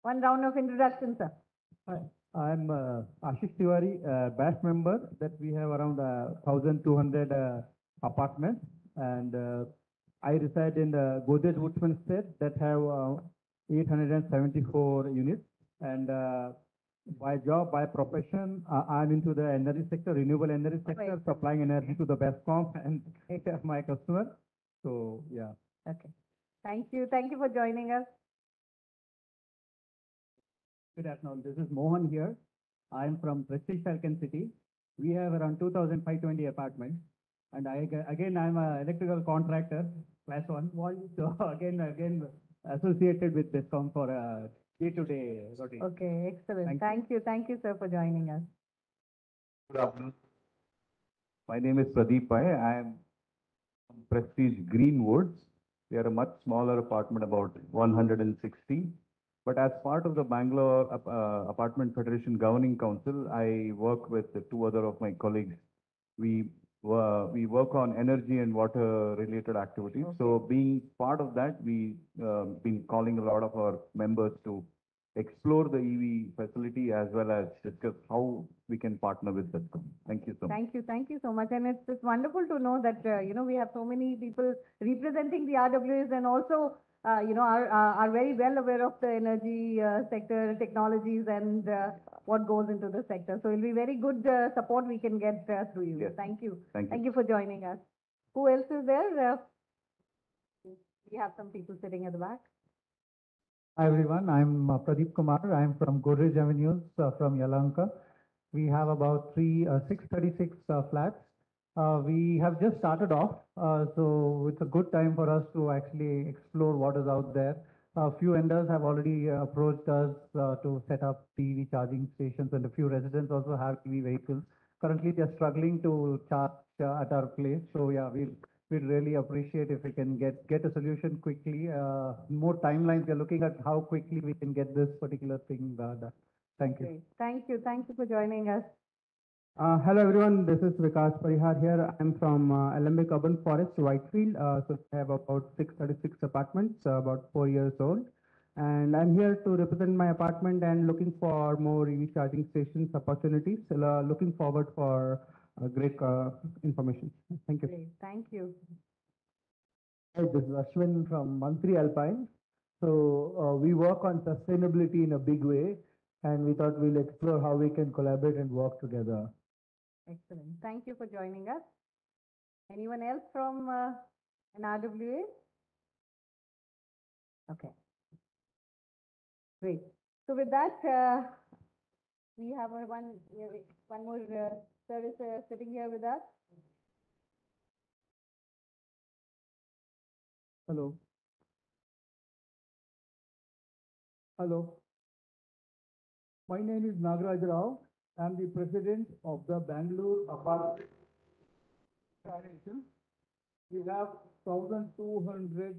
One round of introduction, sir. Hi, I'm Ashish Tiwari, batch member that we have around 1,200 apartments, and I reside in the Godrej Woodsman Estate that have 874 units. And by job, by profession, I'm into the energy sector, renewable energy sector, Right. supplying energy to the BESCOM and my customer. So yeah. Okay. Thank you. Thank you for joining us. Good afternoon. This is Mohan here. I'm from Prestige Falcon City. We have around 2,520 apartments. And again, I'm an electrical contractor, class one. So again, associated with BESCOM for day-to-day routine. Okay, excellent. Thank you. Thank you, sir, for joining us. Good afternoon. My name is Pradeep Pai. I am from Prestige Greenwoods. We are a much smaller apartment, about 160. But as part of the Bangalore Apartment Federation Governing Council, I work with the two other of my colleagues. We work on energy and water related activities. Okay. So being part of that, we been calling a lot of our members to explore the EV facility as well as discuss how we can partner with BESCOM. Thank you so much. Thank you so much. And it's wonderful to know that, we have so many people representing the RWAs and also, are very well aware of the energy sector technologies and what goes into the sector. So it'll be very good support we can get through you. Yes. Thank you. Thank you. Thank you for joining us. Who else is there? We have some people sitting at the back. Hi everyone, I'm Pradeep Kumar. I'm from Godrej Avenues from Yelahanka. We have about 636 flats. We have just started off, so it's a good time for us to actually explore what is out there. A few vendors have already approached us to set up EV charging stations, and a few residents also have EV vehicles. Currently, they're struggling to charge at our place. So yeah, we'd really appreciate if we can get a solution quickly. More timelines, we're looking at how quickly we can get this particular thing done. Thank you. Great. Thank you for joining us. Hello everyone, this is Vikas Parihar here. I'm from Alembic Urban Forest, Whitefield. So I have about 636 apartments, about 4 years old. And I'm here to represent my apartment and looking for more EV charging stations opportunities. Looking forward for great information. Thank you. Great. Thank you. Hi, this is Ashwin from Mantri Alpine. So we work on sustainability in a big way, and we thought we'll explore how we can collaborate and work together. Excellent. Thank you for joining us. Anyone else from an RWA? Okay. Great. So with that, we have one more service sitting here with us. Hello. Hello. My name is Nagaraj Rao. I'm the president of the Bangalore Apartment Federation. We have 1,200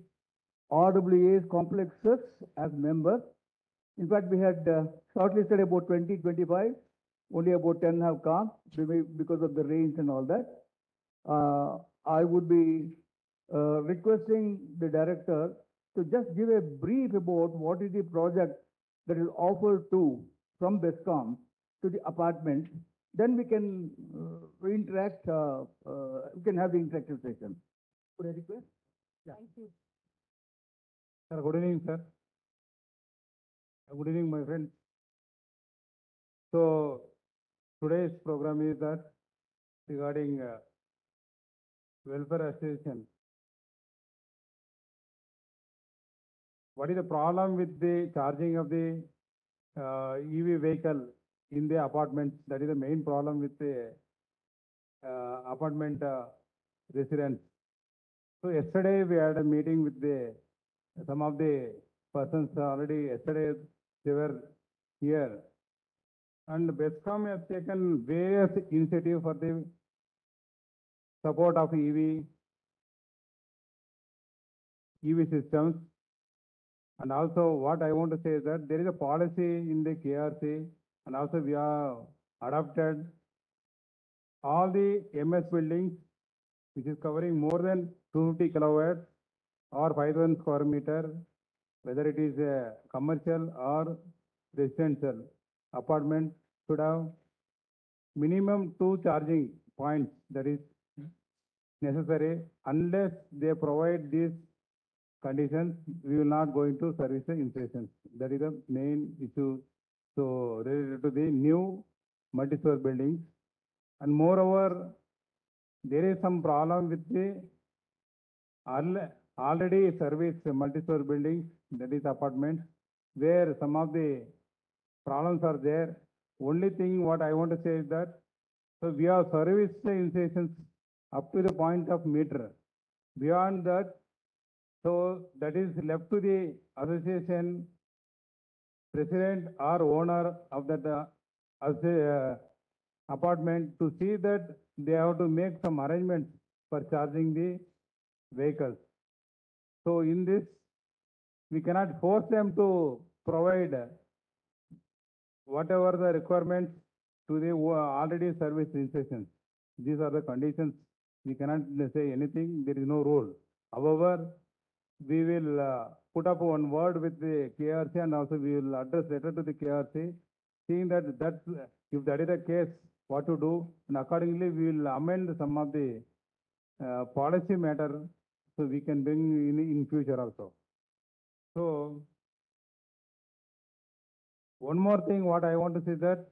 RWAs complexes as members. In fact, we had shortlisted about 20, 25. Only about 10 have come because of the rains and all that. I would be requesting the director to just give a brief about what is the project that is offered from BESCOM to the apartment. Then we can interact, we can have the interactive session. Could I request? Yeah. Thank you. Sir, good evening, sir. Good evening, my friends. So today's program is that regarding welfare association. What is the problem with the charging of the EV vehicle in the apartments? That is the main problem with the apartment residents. So yesterday we had a meeting with some of the persons already. Yesterday they were here, and BESCOM has taken various initiatives for the support of EV systems. And also what I want to say is that there is a policy in the KRC, and also we have adopted all the MS buildings, which is covering more than 250 kilowatts or 5,000 square meter. whether it is a commercial or residential apartment, should have minimum 2 charging points that is necessary. Unless they provide these conditions, we will not going to service the installations. That is the main issue. So related to the new multi-story buildings. And moreover, there is some problem with the already serviced multi-story buildings, that is apartments, where some of the problems are there. Only thing what I want to say is that, so we have serviced the installations up to the point of meter. Beyond that, so that is left to the association president or owner of that apartment to see that they have to make some arrangements for charging the vehicles. So in this, we cannot force them to provide whatever the requirements to the already serviced installations. These are the conditions. We cannot say anything. There is no rule. However, we will put up one word with the KRC, and also we will address letter to the KRC, seeing that if that is the case, what to do, and accordingly we will amend some of the policy matter, so we can bring in future also. So one more thing what I want to say that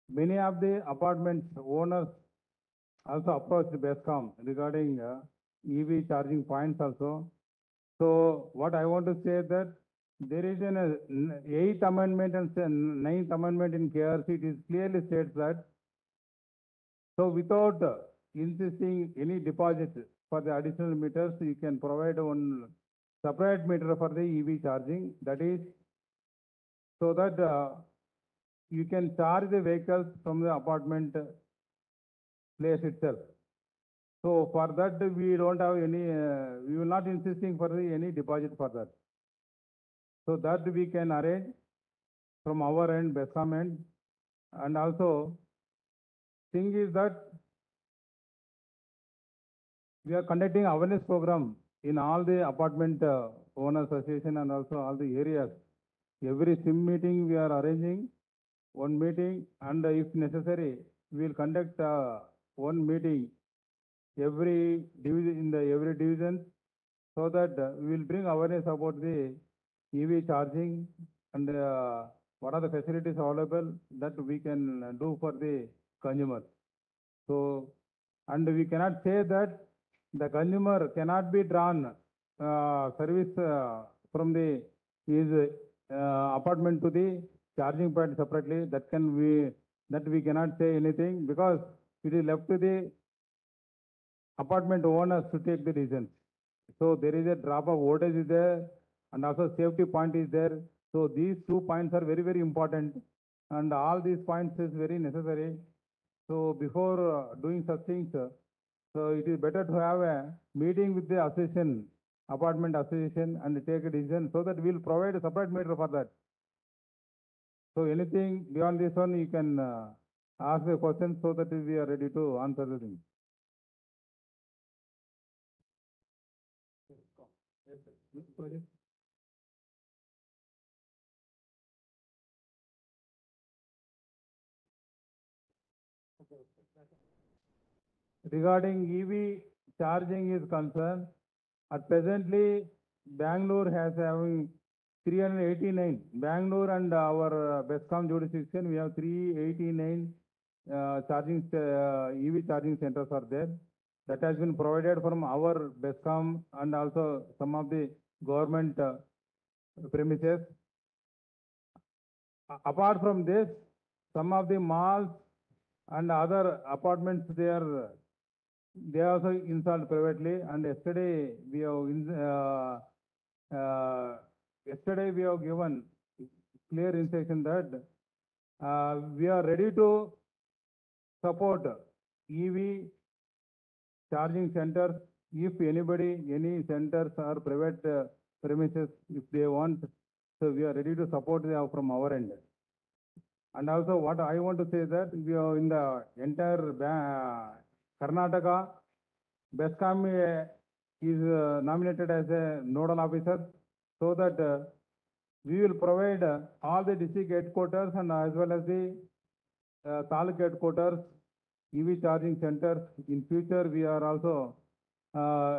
many of the apartments owners also approached BESCOM regarding EV charging points also. So what I want to say that there is an 8th amendment and 9th amendment in KRC, it is clearly states that, so without insisting any deposit for the additional meters, you can provide one separate meter for the EV charging. That is so that you can charge the vehicles from the apartment place itself. So for that, we don't have any, we will not insisting for any deposit for that. So that we can arrange from our end, BESCOM end. And also, thing is that we are conducting awareness program in all the apartment owner association and also all the areas. Every SIM meeting we are arranging one meeting, and if necessary, we will conduct one meeting every division in the every division, so that we will bring awareness about the EV charging and what are the facilities available that we can do for the consumer. So, and we cannot say that the consumer cannot be drawn service from the his apartment to the charging point separately. That we cannot say anything, because it is left to the apartment owners to take the decisions. So there is a drop of voltage is there, and also safety point is there. So these 2 points are very, very important, and all these points is very necessary. So before doing such things, so it is better to have a meeting with the association, apartment association, and take a decision, so that we will provide a separate meter for that. So anything beyond this one, you can ask the question, so that we are ready to answer the thing. Regarding EV charging is concerned, at presently, Bangalore has having 389. Bangalore and our BESCOM jurisdiction, we have 389 EV charging centers are there. That has been provided from our BESCOM and also some of the government premises. Apart from this, some of the malls and other apartments, they also installed privately. And yesterday we have given clear instruction that we are ready to support EV charging centers if any centers or private premises, if they want. So we are ready to support them from our end. And also what I want to say that we are in the entire Karnataka, BESCOM is nominated as a nodal officer so that we will provide all the district headquarters and as well as the taluk headquarters, EV charging centers. In future, we are also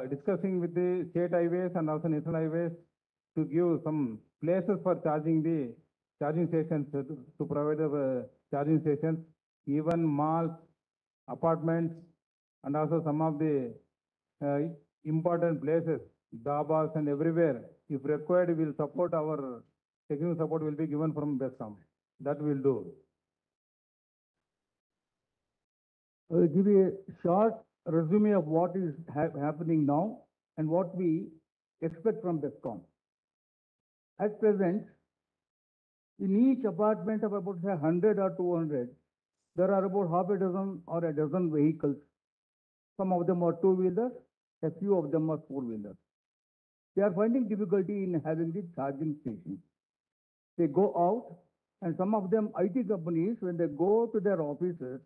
discussing with the state highways and also national highways to give some places for charging the charging stations to provide the charging stations, even malls, apartments, and also some of the uh, important places, dabas and everywhere. If required, we will support our technical support will be given from BESCOM. That we will do. I will give you a short resume of what is happening now and what we expect from BESCOM. At present, in each apartment of about say 100 or 200, there are about half a dozen or a dozen vehicles. Some of them are two-wheelers, a few of them are four-wheelers. They are finding difficulty in having the charging stations. They go out, and some of them IT companies, when they go to their offices,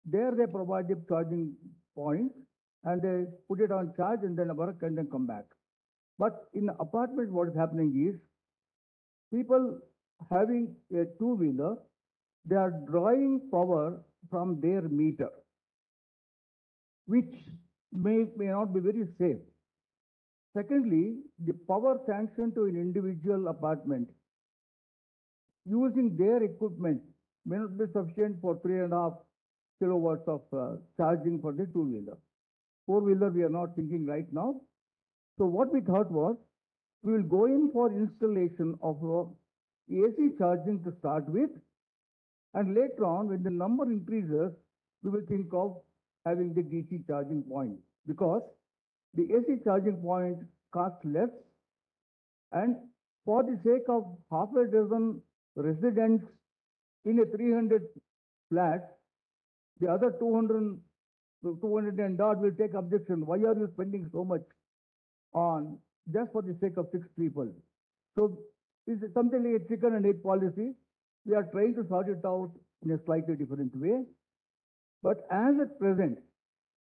there they provide the charging points and they put it on charge and then work and then come back. But in apartments, what is happening is people having a two-wheeler, they are drawing power from their meter, which may not be very safe. Secondly, the power sanctioned to an individual apartment using their equipment may not be sufficient for 3.5 kilowatts of charging for the two-wheeler. Four-wheeler, we are not thinking right now. So what we thought was, we will go in for installation of AC charging to start with, and later on, when the number increases, we will think of having the DC charging point, because the AC charging point costs less, and for the sake of half a dozen residents in a 300 flat, the other 200 and odd will take objection. Why are you spending so much on just for the sake of 6 people? So it's something like a chicken and egg policy. We are trying to sort it out in a slightly different way. But as at present,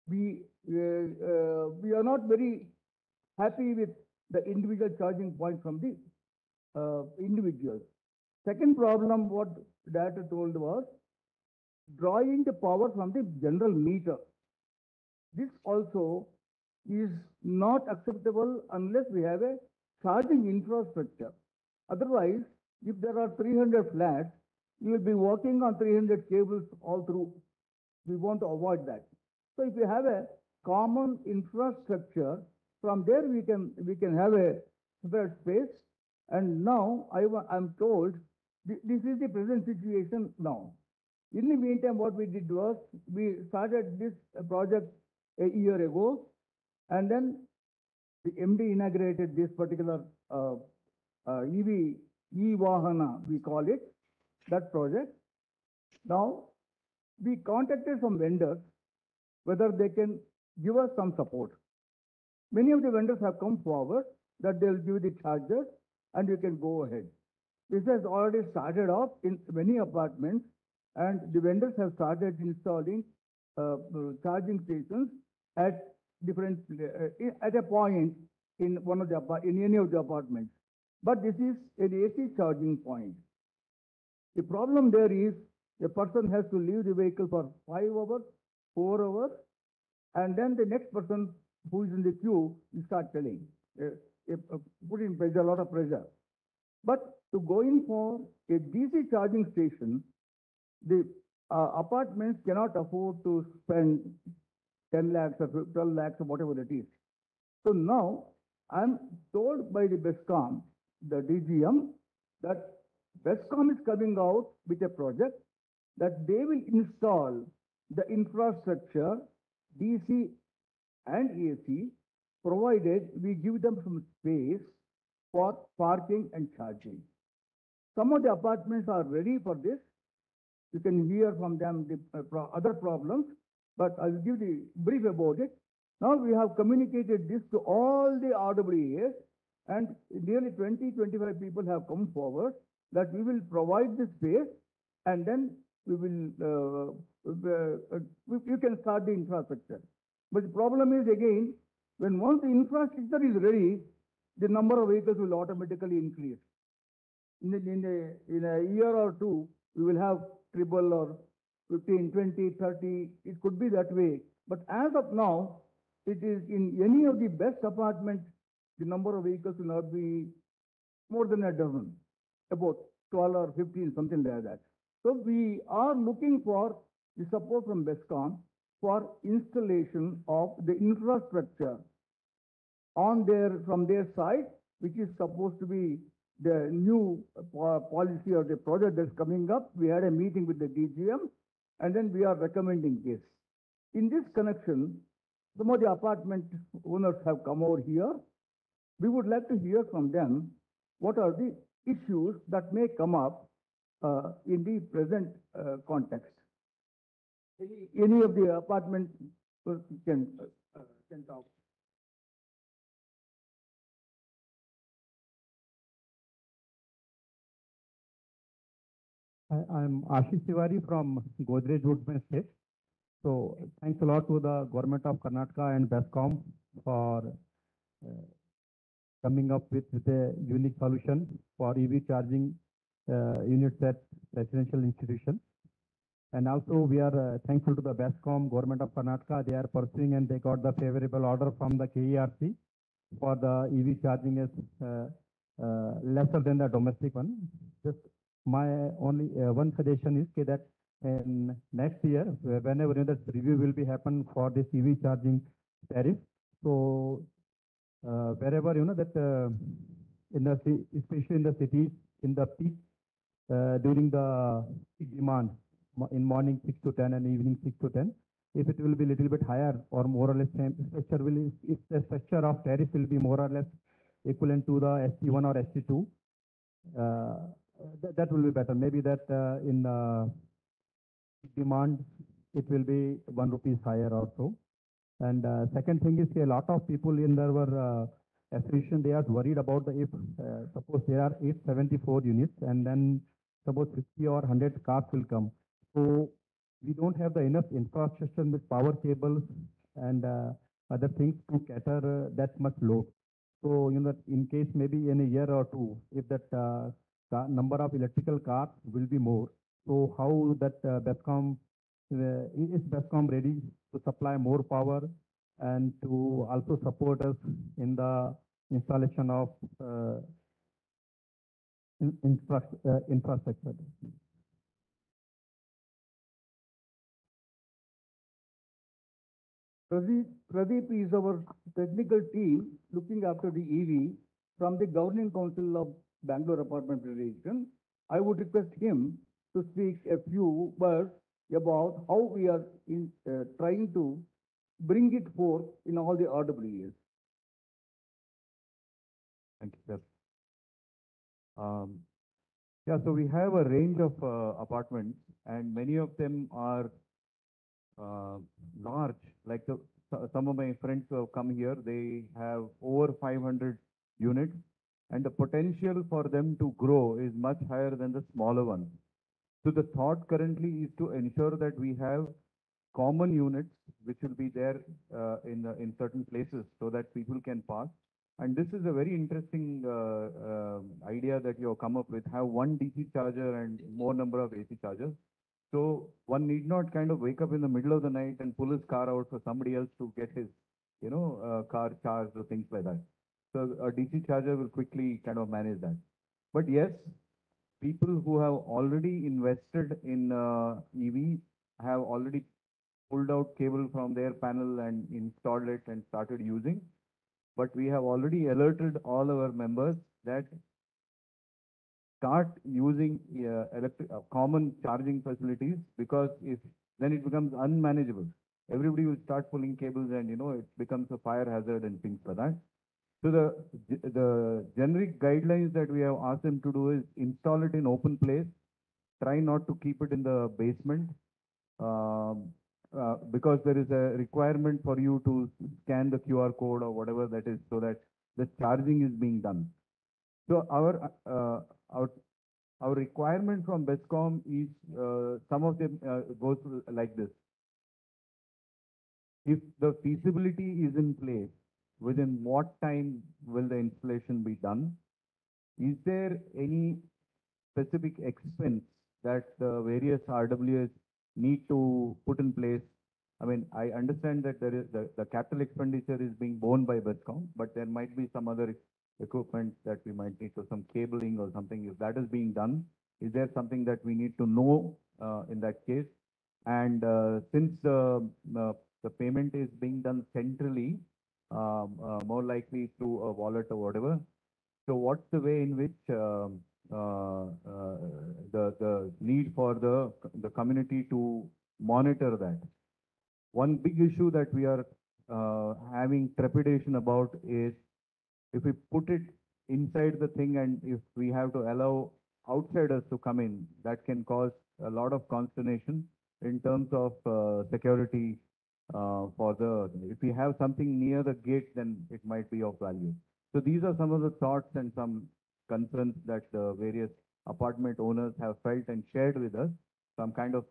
we are not very happy with the individual charging point from the individuals. Second problem, what Director told was drawing the power from the general meter. This also is not acceptable unless we have a charging infrastructure. Otherwise, if there are 300 flats, you will be working on 300 cables all through. We want to avoid that. So if you have a common infrastructure, from there we can have a separate space. And now I'm told this is the present situation now. In the meantime, what we did was we started this project a year ago, and then the MD inaugurated this particular EV e-Vahana, we call it, that project. Now, we contacted some vendors whether they can give us some support. Many of the vendors have come forward that they'll give the chargers and you can go ahead. This has already started off in many apartments, and the vendors have started installing charging stations at different at a point in any of the apartments. But this is an AC charging point. The problem there is a person has to leave the vehicle for 5 hours, 4 hours, and then the next person who is in the queue will start telling, putting pressure, a lot of pressure. But to go in for a DC charging station, the apartments cannot afford to spend 10 lakhs or 12 lakhs or whatever it is. So now I'm told by the BESCOM, the DGM, that BESCOM is coming out with a project that they will install the infrastructure, DC and AC, provided we give them some space for parking and charging. Some of the apartments are ready for this. You can hear from them the other problems, but I'll give the brief about it. Now we have communicated this to all the RWAs, and nearly 20-25 people have come forward that we will provide the space, and then we will you can start the infrastructure. But the problem is again, when once the infrastructure is ready, the number of vehicles will automatically increase. In a year or two, we will have triple or 15, 20, 30. It could be that way. But as of now, it is in any of the best apartments, the number of vehicles will not be more than a dozen, about 12 or 15, something like that. So we are looking for the support from BESCOM for installation of the infrastructure from their side, which is supposed to be the new policy or the project that's coming up. We had a meeting with the DGM, and then we are recommending this. In this connection, some of the apartment owners have come over here. We would like to hear from them what are the issues that may come up in the present context. Any of the apartment can talk. I'm Ashish Tiwari from Godrej Woodman Estate. So thanks a lot to the government of Karnataka and BESCOM for coming up with a unique solution for EV charging units at residential institutions. And also we are thankful to the BESCOM, government of Karnataka. They are pursuing and they got the favorable order from the KERC for the EV charging is lesser than the domestic one. Just my only one suggestion is that in next year, whenever the review will be happen for this EV charging tariff, so wherever that in the especially in the cities in the peak during the peak demand in morning 6 to 10 and evening 6 to 10, if it will be little bit higher or more or less same structure will, if the structure of tariff will be more or less equivalent to the ST1 or ST2, that will be better. Maybe that in demand it will be 1 rupees higher or so. And second thing is a lot of people in our association, they are worried about the if suppose there are 874 units and then suppose 50 or 100 cars will come. So we don't have the enough infrastructure with power cables and other things to cater that much load. So in case maybe in a year or two, if that number of electrical cars will be more, so how that BESCOM is BESCOM ready to supply more power and to also support us in the installation of infrastructure. Pradeep is our technical team looking after the EV from the Governing Council of Bangalore Apartment Federation. I would request him to speak a few words about how we are trying to bring it forth in all the RWAs. Thank you, sir. Yeah, so we have a range of apartments, and many of them are large. Like some of my friends who have come here, they have over 500 units, and the potential for them to grow is much higher than the smaller ones. So the thought currently is to ensure that we have common units which will be there in certain places so that people can pass. And this is a very interesting idea that you have come up with. Have one DC charger and more number of AC chargers. So one need not kind of wake up in the middle of the night and pull his car out for somebody else to get his, car charged or things like that. So a DC charger will quickly kind of manage that. But yes, people who have already invested in EV have already pulled out cable from their panel and installed it and started using. But we have already alerted all our members that start using common charging facilities, because if then it becomes unmanageable. Everybody will start pulling cables and it becomes a fire hazard and things like that. So the generic guidelines that we have asked them to do is install it in open place. Try not to keep it in the basement. Because there is a requirement for you to scan the QR code or whatever that is, so that the charging is being done. So our requirement from BESCOM is some of them goes like this. if the feasibility is in place, within what time will the installation be done? Is there any specific expense that the various RWAs need to put in place? I mean, I understand that there is the capital expenditure is being borne by BESCOM, but there might be some other equipment that we might need, so some cabling or something. If that is being done, is there something that we need to know in that case? And since the payment is being done centrally, more likely through a wallet or whatever, so what's the way in which the need for the community to monitor that? One big issue that we are having trepidation about is if we put it inside the thing and if we have to allow outsiders to come in, that can cause a lot of consternation in terms of security for the, if we have something near the gate, then it might be of value. So these are some of the thoughts and some concerns that the various apartment owners have felt and shared with us. So I'm kind of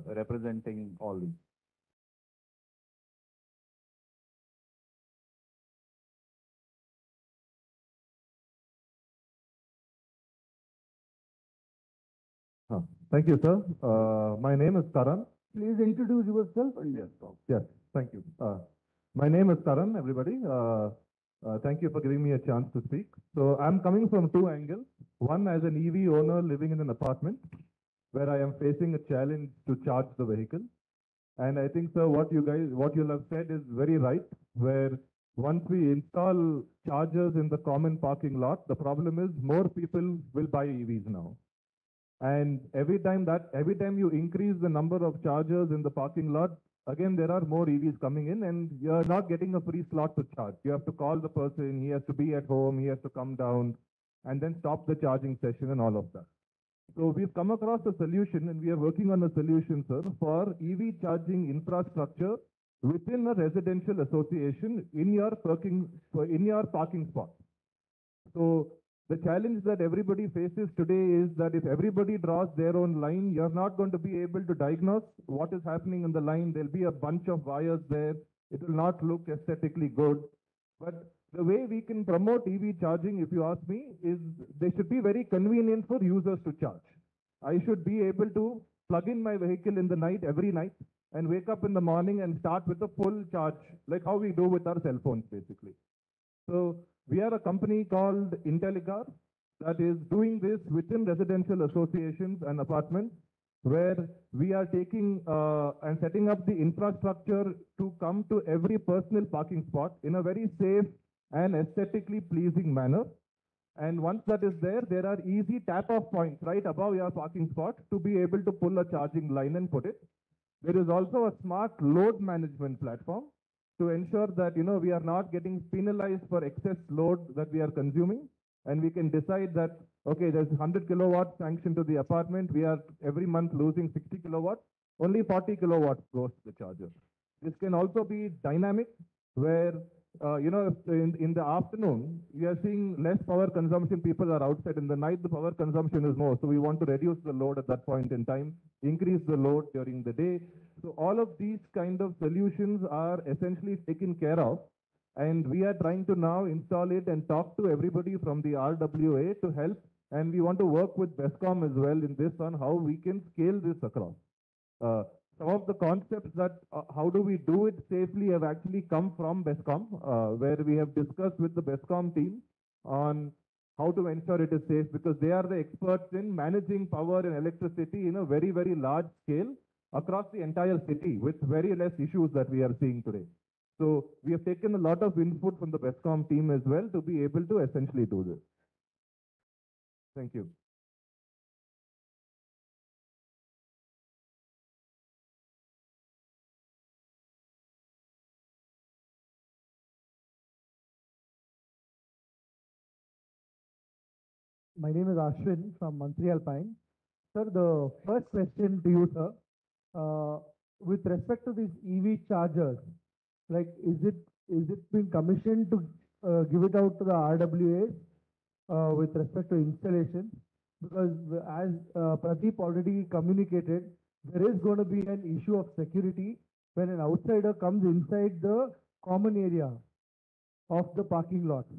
representing all these. Thank you, sir. My name is Karan. Please introduce yourself. Yes, yes, thank you. My name is Karan, everybody. Thank you for giving me a chance to speak. So I'm coming from two angles. One, as an EV owner living in an apartment, where I am facing a challenge to charge the vehicle. And I think, sir, what you have said is very right, where once we install chargers in the common parking lot, the problem is more people will buy EVs now. And every time you increase the number of chargers in the parking lot, again, there are more EVs coming in and you're not getting a free slot to charge. You have to call the person, he has to be at home, he has to come down and then stop the charging session and all of that. So we've come across a solution and we are working on a solution, sir, for EV charging infrastructure within a residential association in your parking spot. So the challenge that everybody faces today is that if everybody draws their own line, you're not going to be able to diagnose what is happening in the line. There'll be a bunch of wires there. It will not look aesthetically good. But the way we can promote EV charging, if you ask me, is they should be very convenient for users to charge. I should be able to plug in my vehicle in the night, every night, and wake up in the morning and start with a full charge, like how we do with our cell phones, basically. So we are a company called Intellicar that is doing this within residential associations and apartments, where we are taking and setting up the infrastructure to come to every personal parking spot in a very safe and aesthetically pleasing manner. And once that is there, there are easy tap-off points right above your parking spot to be able to pull a charging line and put it. There is also a smart load management platform to ensure that, we are not getting penalized for excess load that we are consuming. And we can decide that, okay, there's 100 kilowatts sanctioned to the apartment. We are every month losing 60 kilowatts. Only 40 kilowatts goes to the charger. This can also be dynamic, where, if in the afternoon, we are seeing less power consumption. People are outside. In the night, the power consumption is more. So we want to reduce the load at that point in time, increase the load during the day. So all of these kind of solutions are essentially taken care of. And we are trying to now install it and talk to everybody from the RWA to help. And we want to work with BESCOM as well in this on how we can scale this across. Some of the concepts that how do we do it safely have actually come from BESCOM, where we have discussed with the BESCOM team on how to ensure it is safe, because they are the experts in managing power and electricity in a very, very large scale across the entire city with very less issues that we are seeing today. So we have taken a lot of input from the BESCOM team as well to be able to essentially do this. Thank you. My name is Ashwin from Mantri Alpine. Sir, the first question to you, sir, with respect to these EV chargers, like is it been commissioned to give it out to the RWAs with respect to installation? Because as Pradeep already communicated, there is going to be an issue of security when an outsider comes inside the common area of the parking lots.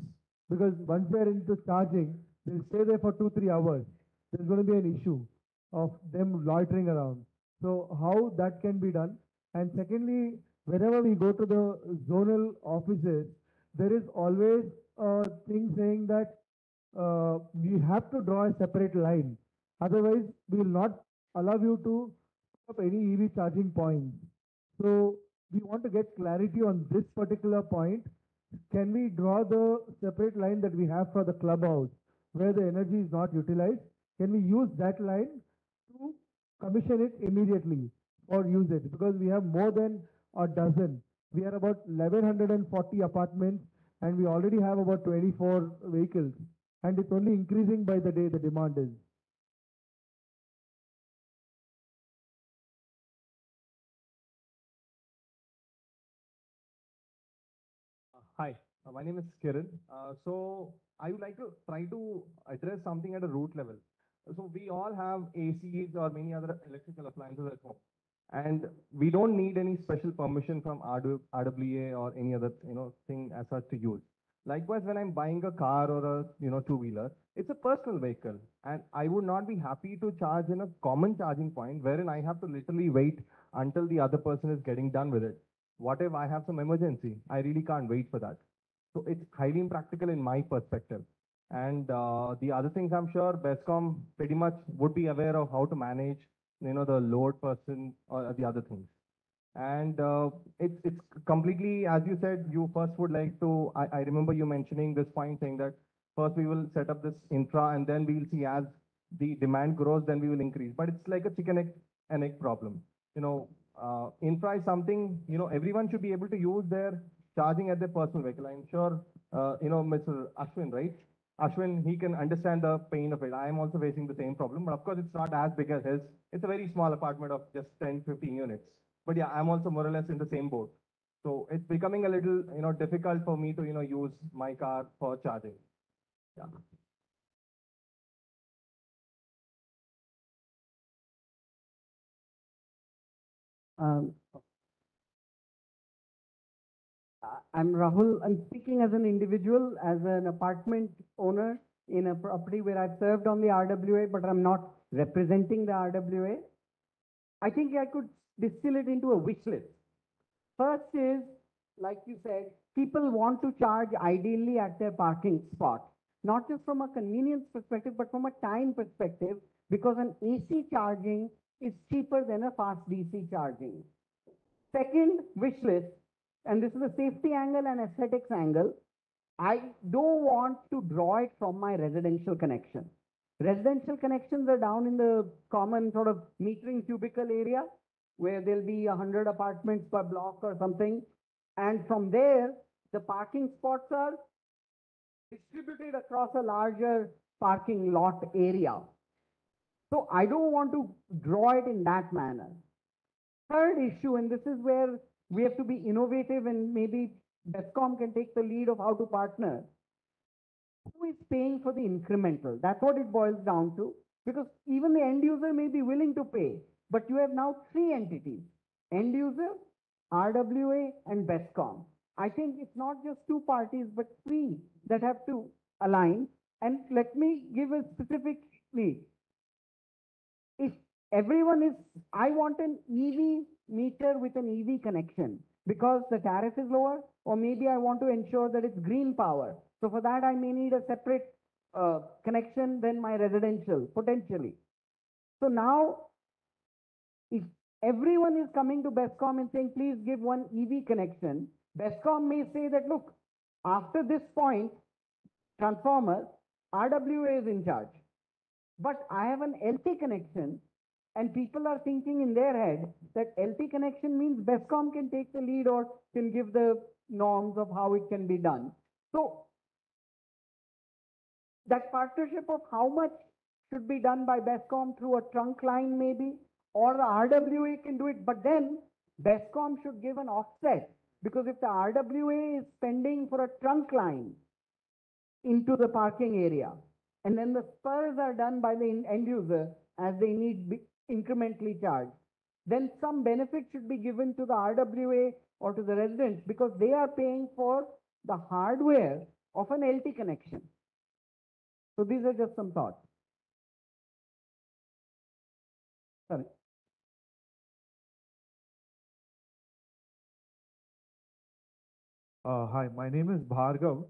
Because once they're into charging, they'll stay there for 2-3 hours. There's going to be an issue of them loitering around. So how that can be done? And secondly, whenever we go to the zonal offices, there is always a thing saying that we have to draw a separate line. Otherwise, we will not allow you to put up any EV charging points. So we want to get clarity on this particular point. Can we draw the separate line that we have for the clubhouse where the energy is not utilized? Can we use that line to commission it immediately or use it? Because we have more than a dozen. We are about 1140 apartments and we already have about 24 vehicles. And it's only increasing by the day the demand is. Hi, my name is Kiran. So I would like to try to address something at a root level. So we all have ACs or many other electrical appliances at home, and we don't need any special permission from RWA or any other thing as such to use. Likewise, when I'm buying a car or a two-wheeler, it's a personal vehicle, and I would not be happy to charge in a common charging point wherein I have to literally wait until the other person is getting done with it. What if I have some emergency? I really can't wait for that. So it's highly impractical in my perspective. And the other things I'm sure BESCOM pretty much would be aware of how to manage, the load person or the other things. And it's completely, as you said, you first would like to, I remember you mentioning this point saying that first we will set up this infra and then we will see as the demand grows, then we will increase. But it's like a chicken and egg problem. Infra is something, everyone should be able to use their charging at their personal vehicle. I'm sure, Mr. Ashwin, right? Ashwin, he can understand the pain of it. I am also facing the same problem, but of course it's not as big as his. It's a very small apartment of just 10, 15 units. But yeah, I'm also more or less in the same boat. So it's becoming a little, difficult for me to, use my car for charging. Yeah. Um, I'm Rahul. I'm speaking as an individual, as an apartment owner in a property where I've served on the RWA, but I'm not representing the RWA. I think I could distill it into a wish list. First is, like you said, people want to charge ideally at their parking spot, not just from a convenience perspective, but from a time perspective, because an AC charging is cheaper than a fast DC charging. Second wish list, and this is a safety angle and aesthetics angle, I don't want to draw it from my residential connection. Residential connections are down in the common sort of metering cubicle area where there'll be 100 apartments per block or something. And from there, the parking spots are distributed across a larger parking lot area. So I don't want to draw it in that manner. Third issue, and this is where we have to be innovative and maybe BESCOM can take the lead of how to partner. Who is paying for the incremental? That's what it boils down to, because even the end user may be willing to pay, but you have now three entities: end user, RWA, and BESCOM. I think it's not just two parties, but three that have to align. And let me give a specifically. If everyone is, I want an EV meter with an EV connection because the tariff is lower, or maybe I want to ensure that it's green power. So for that, I may need a separate connection than my residential, potentially. So now, if everyone is coming to BESCOM and saying, please give one EV connection, BESCOM may say that, look, after this point, transformer, RWA is in charge. But I have an LT connection, and people are thinking in their head that LT connection means BESCOM can take the lead or can give the norms of how it can be done. So that partnership of how much should be done by BESCOM through a trunk line maybe, or the RWA can do it, but then BESCOM should give an offset, because if the RWA is spending for a trunk line into the parking area, and then the spurs are done by the end user as they need incrementally charged, then some benefit should be given to the RWA or to the residents because they are paying for the hardware of an LT connection. So these are just some thoughts. Sorry. Hi, my name is Bhargav.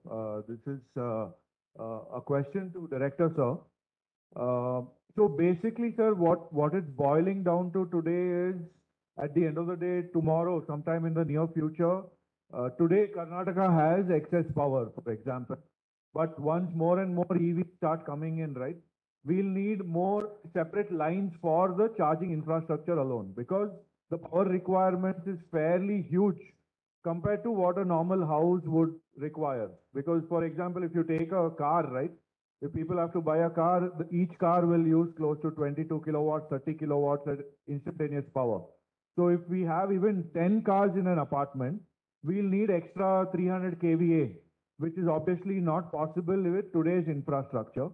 This is a question to Director Sir. So basically, sir, what it's boiling down to today is, at the end of the day, tomorrow, sometime in the near future, today Karnataka has excess power, for example. But once more and more EVs start coming in, right, we'll need more separate lines for the charging infrastructure alone because the power requirements is fairly huge compared to what a normal house would require. Because, for example, if you take a car, right, if people have to buy a car, each car will use close to 22 kilowatts, 30 kilowatts at instantaneous power. So if we have even 10 cars in an apartment, we'll need extra 300 kVA, which is obviously not possible with today's infrastructure.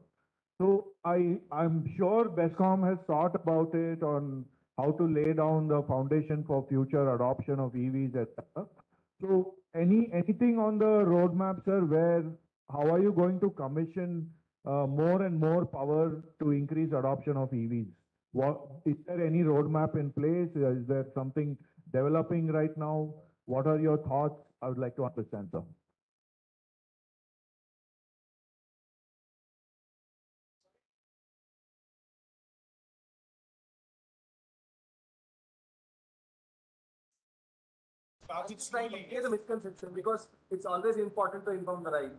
So I'm sure BESCOM has thought about it on how to lay down the foundation for future adoption of EVs, etc. So anything on the roadmap, sir, where how are you going to commission more and more power to increase adoption of EVs? Is there any roadmap in place? Is there something developing right now? What are your thoughts? I would like to understand, sir. It's trying to get a misconception because it's always important to inform the right.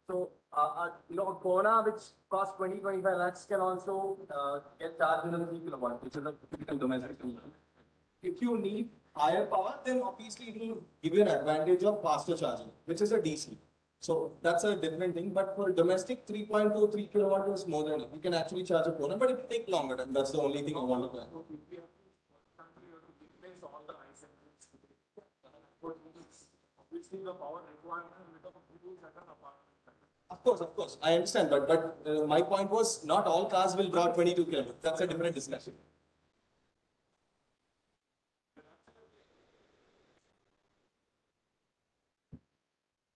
So, a Kona which costs 20-25 lakhs can also get charged in a 3 kilowatt, which is a typical domestic solution. If you need higher power, then obviously it will give you an advantage of faster charging, which is a DC. So that's a different thing. But for domestic, 3.2, 3 kilowatt is more than enough. You can actually charge a Kona, but it will take longer, and that's the only thing I want to add. Of course, I understand, but my point was not all cars will draw 22 kilowatts. That's a different discussion.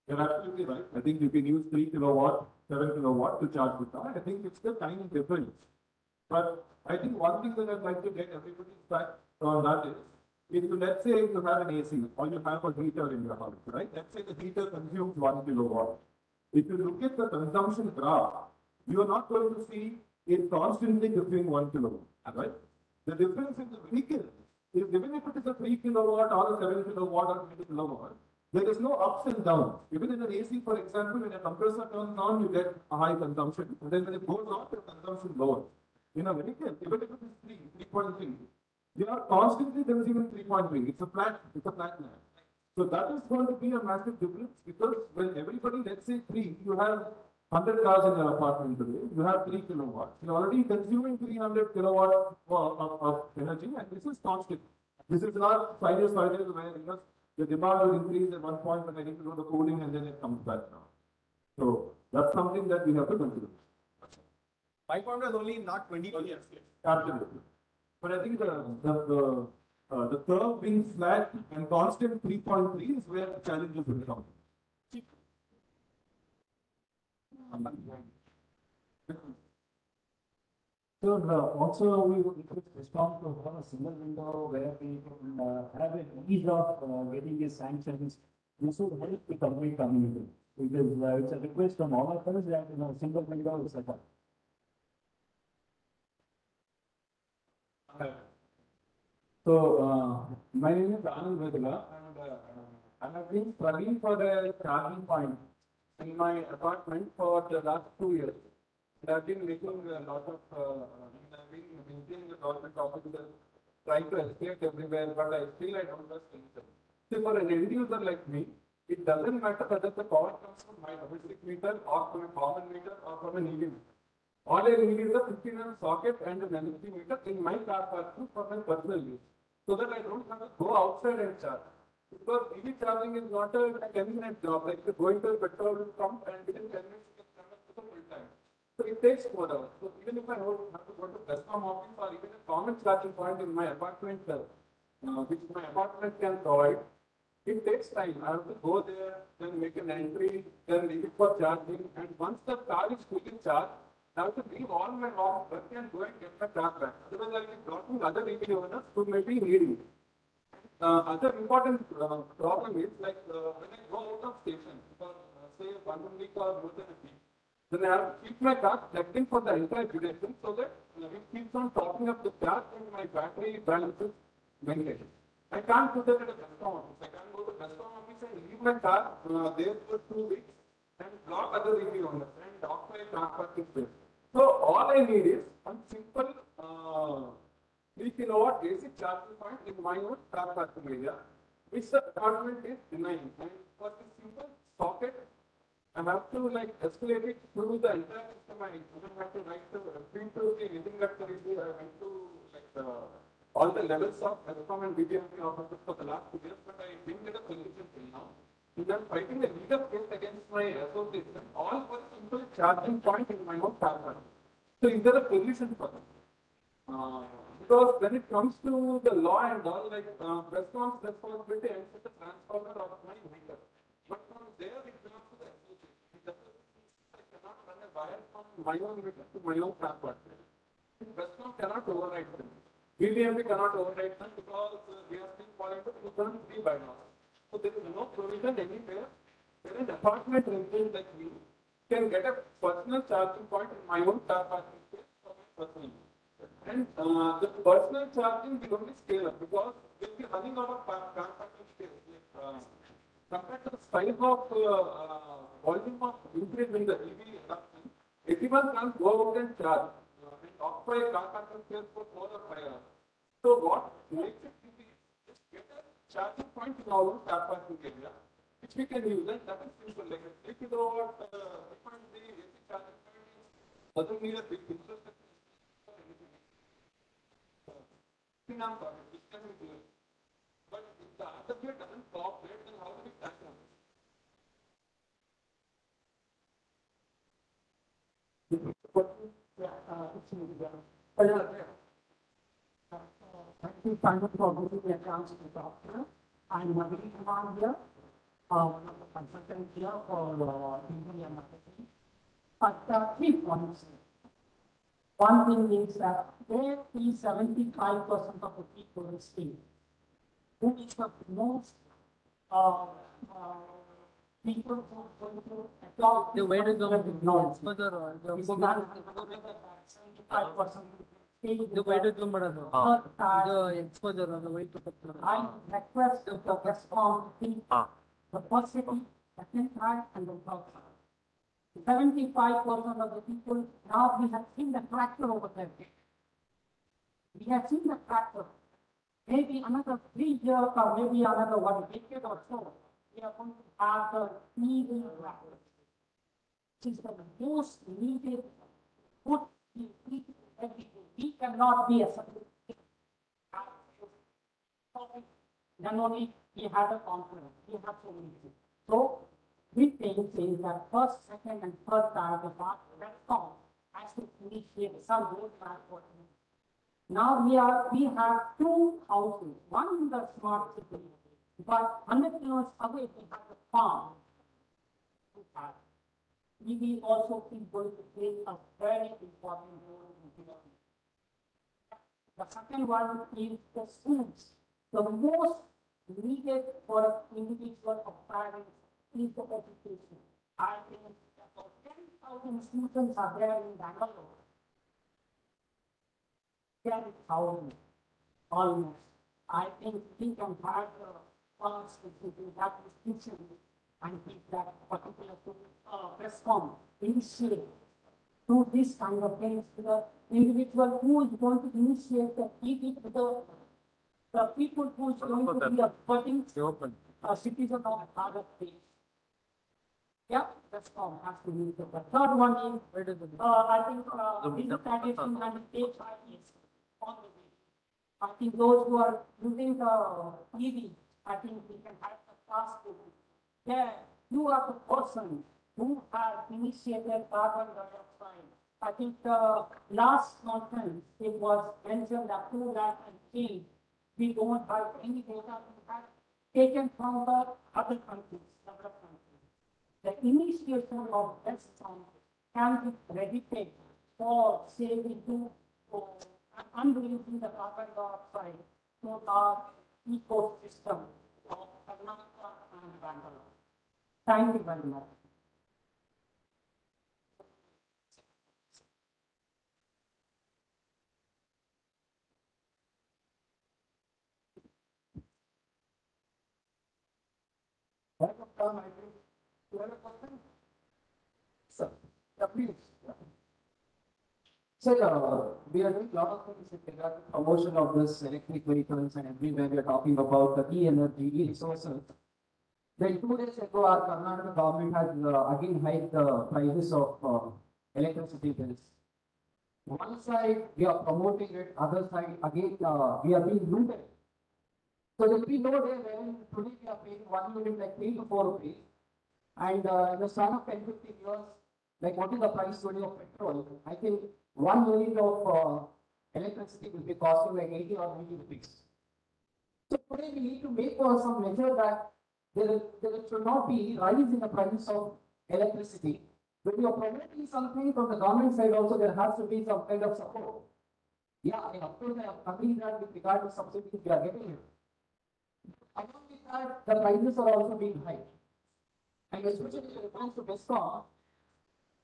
You're absolutely right. I think you can use 3 kilowatt, 7 kilowatt to charge the car. I think it's still tiny difference. But I think one thing that I'd like to get everybody's back on that is, if you, let's say you have an AC or you have a heater in your house, right? Let's say the heater consumes 1 kilowatt. If you look at the consumption graph, you are not going to see it constantly between 1 kilowatt, right? The difference in the vehicle is, even if it is a 3 kilowatt or a 7 kilowatt or 20 kilowatt, there is no ups and downs. Even in an AC, for example, when a compressor turns on, you get a high consumption. And then when it goes off, the consumption lowers. In a vehicle, even if it is 3.3, you are constantly consuming 3.3. It's a flat line. So that is going to be a massive difference because when everybody, let's say 3, you have 100 cars in your apartment today, you have 3 kilowatts. You're already consuming 300 kilowatts of energy, and this is constant. This is not sinusoidal where the demand will increase at one point, but I need to do the cooling and then it comes back down. So that's something that we have to consider. My point was only not 20. Oh, yes. Absolutely. But I think the curve being flat and constant 3.3 is where the challenges will come. So also we would request BESCOM to have a single window where we can have an ease of getting these sanctions. This would help the community because it's a request from all of us that single window is set up. So my name is Anand Vedula, and I have been struggling for a charging point in my apartment for the last 2 years. I've been making a lot of, I've been maintaining a lot of topics, trying to escape everywhere, but I don't trust anything. See, for an end user like me, it doesn't matter whether the power comes from my domestic meter or from a common meter or from an EV meter. All I need is a 15-amp socket and an energy meter in my car parking for my personal use, so that I don't have to go outside and charge. Because EV charging is not a 10-minute job, like going to a petrol pump and within 10 minutes you can come up to the full time. So it takes 4 hours. So even if I have to go to BESCOM office or even a common charging point in my apartment, which my apartment can provide, it takes time. I have to go there, then make an entry, then leave it for charging. And once the car is fully charged, I have to leave all my office work and go and get my car back. Otherwise, I'll be blocking other EV owners who may be needing it. Other important problem is like when I go out of station for say 1 week or more than a week, then I have to keep my car plugged in for the entire duration so that it keeps on topping up the charge and my battery balance is maintained. I can't do that at a BESCOM office. I can't go to BESCOM office and leave my car there for 2 weeks and block other EV owners and dock my car parking space. So all I need is one simple 3 kilowatt AC charging point in my own car parking area, which the government is denying. And for this simple socket, I have to like escalate it through the entire system. I don't have to write the anything that I went to like all the levels of BESCOM and BBMP offices for the last 2 years, but I didn't get a solution till now. And I'm fighting a legal case against my association, all for a simple charging point in my own car park. So is there a solution for that? Because when it comes to the law and all, like BESCOM's responsibility ends with the transformer of my meter. But from there, it belongs to the association. I cannot run a wire from my own meter to my own car park. BESCOM cannot override them. BBMP cannot override them because they are still following the 2003 bylaws. So there is no provision anywhere where an apartment rental like me can get a personal charging point in my own car parking space for my personal use. And the personal charging will only scale up because we'll be running out of car parking space. Compared to the size of volume of increase in the EV adoption, everyone can go out and charge and occupy car parking space for 4 or 5 hours. So what makes it easy is just get a charging point in our own car parking area, which we can use, and that is simple. Like a 3 kilowatt frequency AC charging point doesn't need a big infrastructure. Which can be doing. But if the RWA doesn't cooperate, then how do we tackle it? Thank you, Simon, for giving me a chance to talk here. I'm Naveen Kumar here, one of the consultants here for TV and marketing. But 3 points. One thing is that there is 75% of the people in state who is the most people who are going to adopt the way to go technology. It's not 75%. The way to go, the exposure on the way to I request the BESCOM the first city, second, third, and the third. 75% of the people, now we have seen the tractor over there. We have seen the tractor. Maybe another 3 years or maybe another 1 decade or so, we are going to have the EV tractor. Which is the most needed food we eat every day. We cannot be a certificate. Then only we have the confidence. We have to meet it. So, we think is that first, second, and third are the part BESCOM has to initiate some roadmap for it. Now we have 2 houses, one in the smart city, but 100 kilometers away we have the farm. EV also is going to play a very important role in development. The second one is the schools. The most needed for individual of parents is the education. I think about 10,000 students are there in Bangalore. 10,000 almost. I think we can have the funds to do that institution and give that particular BESCOM initiate do this kind of things to the individual who is going to initiate the EV to the people who is going to be a voting citizen of Bharat Desh. Yeah, BESCOM has to meet the third one is, I think, digitization and state is on the way. I think those who are using the EV, I think we can have the task to yeah, you are the person who has initiated carbon dioxide. I think the last conference, it was mentioned that 2 lakh and change We don't have any data we have taken from the other countries, developed countries. The initiation of BESCOM can be predicted for, say, we do unreleasing the carbon dioxide to our ecosystem of Karnataka and Bangalore. Thank you very much. Sir, yeah, please. Sir, we are doing a lot of things with regard to promotion of this electric vehicles and everywhere we are talking about the e-energy, e-resources. Then 2 days ago, our Karnataka government has again hiked the prices of electricity bills. One side we are promoting it, other side again we are being looted. So there will be no day when today we are paying 1 unit like 3 to 4 rupees, and in the span of 10-15 years, like what is the price today of petrol? I think 1 unit of electricity will be costing like 80 or 90 rupees. So today we need to make some measure that there should not be rise in the price of electricity. When you are promoting something from the government side also, there has to be some kind of support. Yeah, I mean, of course, I agree that with regard to subsidies we are getting it. Along with that, the prices are also being high. And especially when it comes to BESCOM,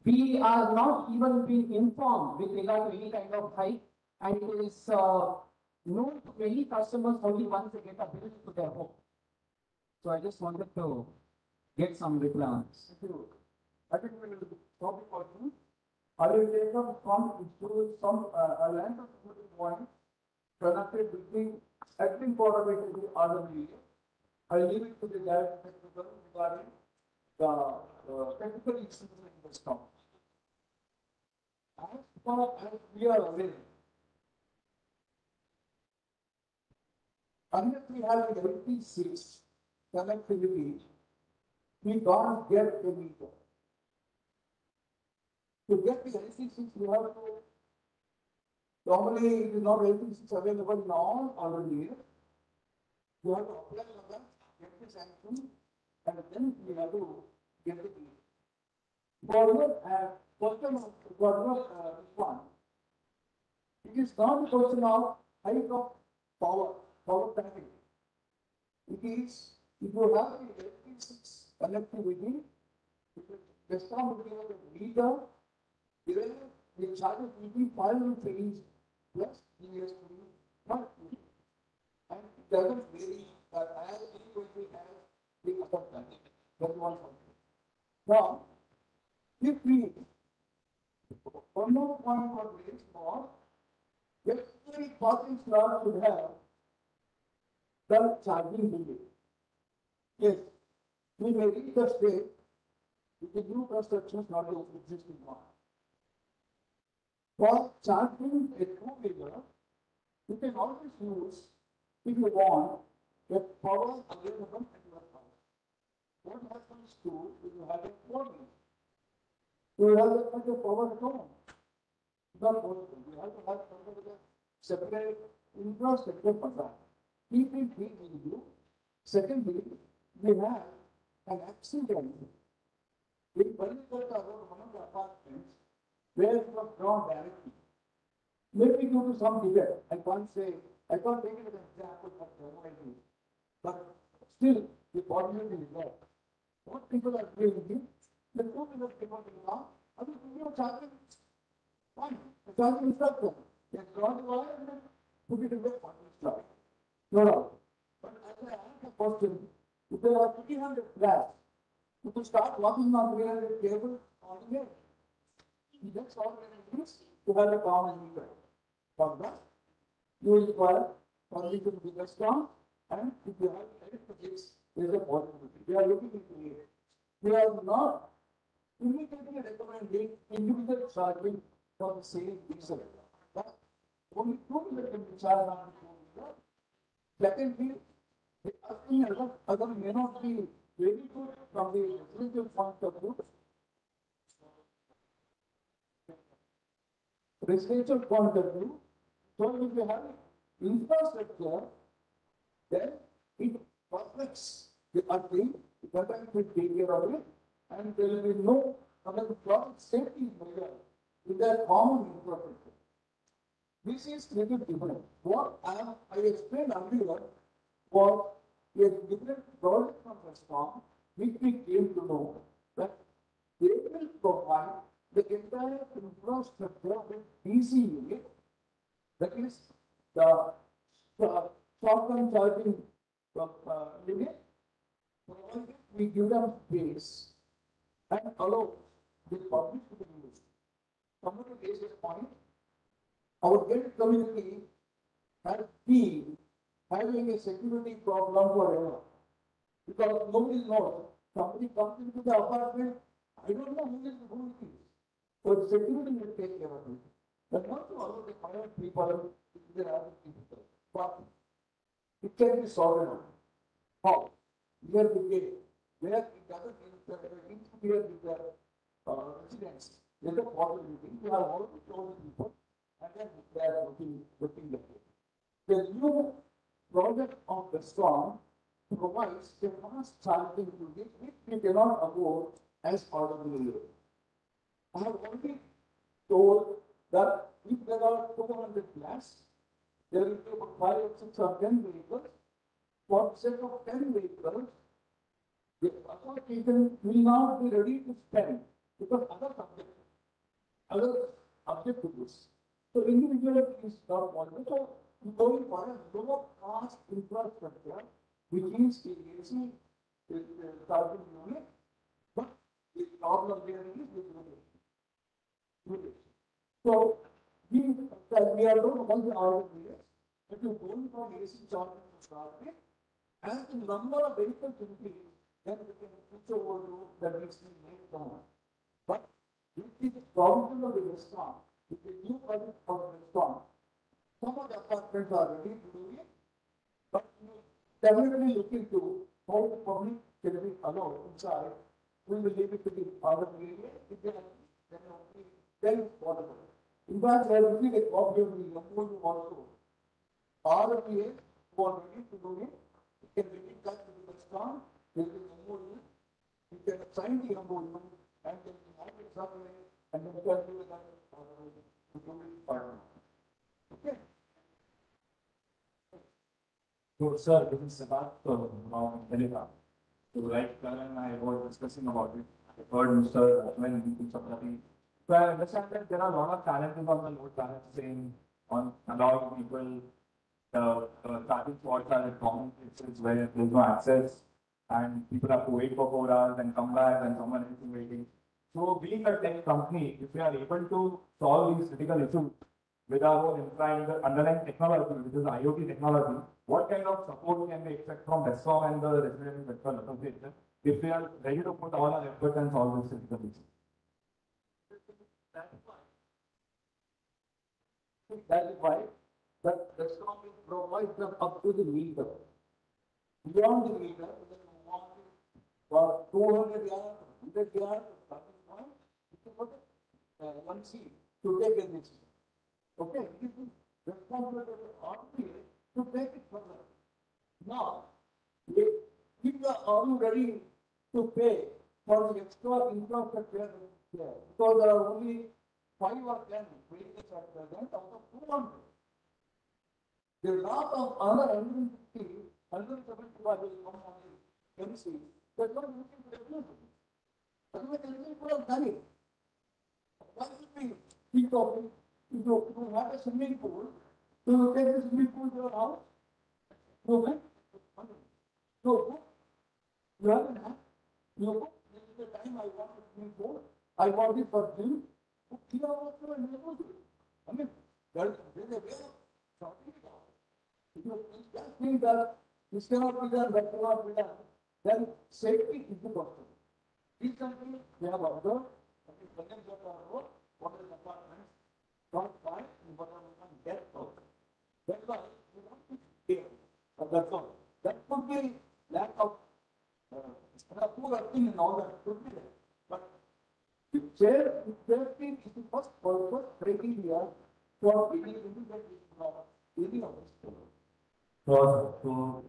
we are not even being informed with regard to any kind of hike, and it is known to many customers only once they get a bill to their home. So I just wanted to get some reply on this. I think we will stop for you. I will take up some length of points connected between acting for the RWA. I leave it to the director technical regarding the technical issues in the stock. As far as we are aware, unless we have the LT6 connectivity, we can't get the meter. To get the LT6, we have to, normally it is not LT6 available now already. You have to apply for that, get the sanction, and then we have to get the meter. Question one. It is not a question of height of power traffic. It is, if you have the LT6 connectivity, BESCOM will give a meter, even the charges will be 5 rupees plus GST, not free. And it doesn't vary as anybody has the upper traffic. That's one point. Now, if we, one more point for this more, every parking slot should have the charging delay. Yes, we may reach the stage with the new constructions, not the existing one. For charging a two-wheeler, you can always use, if you want, the power available at your house. What happens to if you have a four-wheeler? You have that much of power at home. Not possible. You have to have something with a separate infrastructure for that. Keep it big in you. Secondly, we have an accident. We particularly about one of the apartments where it was drawn directly. Maybe due to some delay. I can't take it as an example of the idea. But still, the possibility is there. What people are doing is, the two-wheeler people will now, I will give you a charging. Fine, the charging instructor. They draw the wire and then put it in the parking slot. No doubt. But as I asked the question, if there are 300 flats, you can start working on 300 cables on the way. That's all it is to have a common meter. For that, you will require permission to the strong, and if you have electricities, there is a possibility. We are looking into it. We are not immediately recommending individual charging for the same diesel. But only two-wheeler can be charged on the two-wheeler. Secondly, the other may not be very good from the residential point of view. Residential point of view, so if you have infrastructure then it perfects the earthing, the turbine will take care of it, and there will be no other problem, safety measure in their common infrastructure. This is little different. What I explained earlier was a different project from BESCOM, which we came to know that they will provide the entire infrastructure with DC unit, that is the short-term charging unit, provided we give them space and allow the public to use. Coming to Asia's point, our grid community has been having a security problem forever. Because nobody knows, somebody comes into the apartment, I don't know who it is. So the security will take care of it. But not to allow the private people, they are people. But it can be solved out. How? Near the gate, where it doesn't interfere with the residents. There's a possibility. We have already told the people, and then they are looking at it. The new project of BESCOM provides a fast charging unit which we cannot afford as RWA. I have already told that if there are 200 plus, there will be about 5 or 6 or 10 vehicles. For set of 10 vehicles, the association will not be ready to spend because other object to this. So individually is not possible. So going for a lower cost infrastructure, which is the AC charging unit, but the problem there is with so we are not only RWAs, but you going for AC charging to start with, as the number of vehicles increase, then we can switch over to the DC main down. But this is the problem of the BESCOM. It's a new project for BESCOM. Some of the apartments are ready to do it, but definitely looking to how the public can be allowed inside. We will leave it to the other area. If they are, then it's possible. In fact, I will see a copy of the MOU also. RWAs who are ready to do it, you can get in touch with the BESCOM, there is an MOU, you can sign the MOU, and then you have it somewhere, and then you can do that to do it partner. Okay. So, sir, this is about Telegram. So, like Karan and I were discussing about it, I heard Mr. Sapati. So, I understand that there are a lot of challenges on the load balancing, on allowing people starting spots are at common places where there's no access, and people have to wait for 4 hours and come back, and someone else is waiting. So, being a tech company, if we are able to solve these critical issues with our underlying technology, which is IoT technology, what kind of support can we expect from BESCOM and the Residential Electrical Association if we are ready to put all our effort and solve these critical issues? That is why that BESCOM will provide them up to the meter. Beyond the meter, for 200 yards, 100 yards, starting point, it's about 1 seat to take a decision. Okay, this is responsibility of the RWA to take it further. Now, if you are ready to pay for the extra infrastructure there, because there are only 5 or 10 vehicles at present out of 200. There are lot of other 150, 175 will come on the MC. That's not looking for everything. Otherwise, everything would have done it. Why should we think of it? If you have a swimming pool, so you take the swimming pool to your house. No, man. No, you have an app. You book. This is the time I want a swimming pool. I want it for gym. Book 3 hours to and you do it. I mean, there is a way of sorting it out. If you just think that this cannot be done, that cannot be done, then safety is the question. Recently, we have observed that the presence of our road, what is apartments, not fine, but we can get out. That's why we want to care. That's all. That could be lack of poor earthing and all that could be there. But the safety is the first purpose criteria for getting into that area of this. So,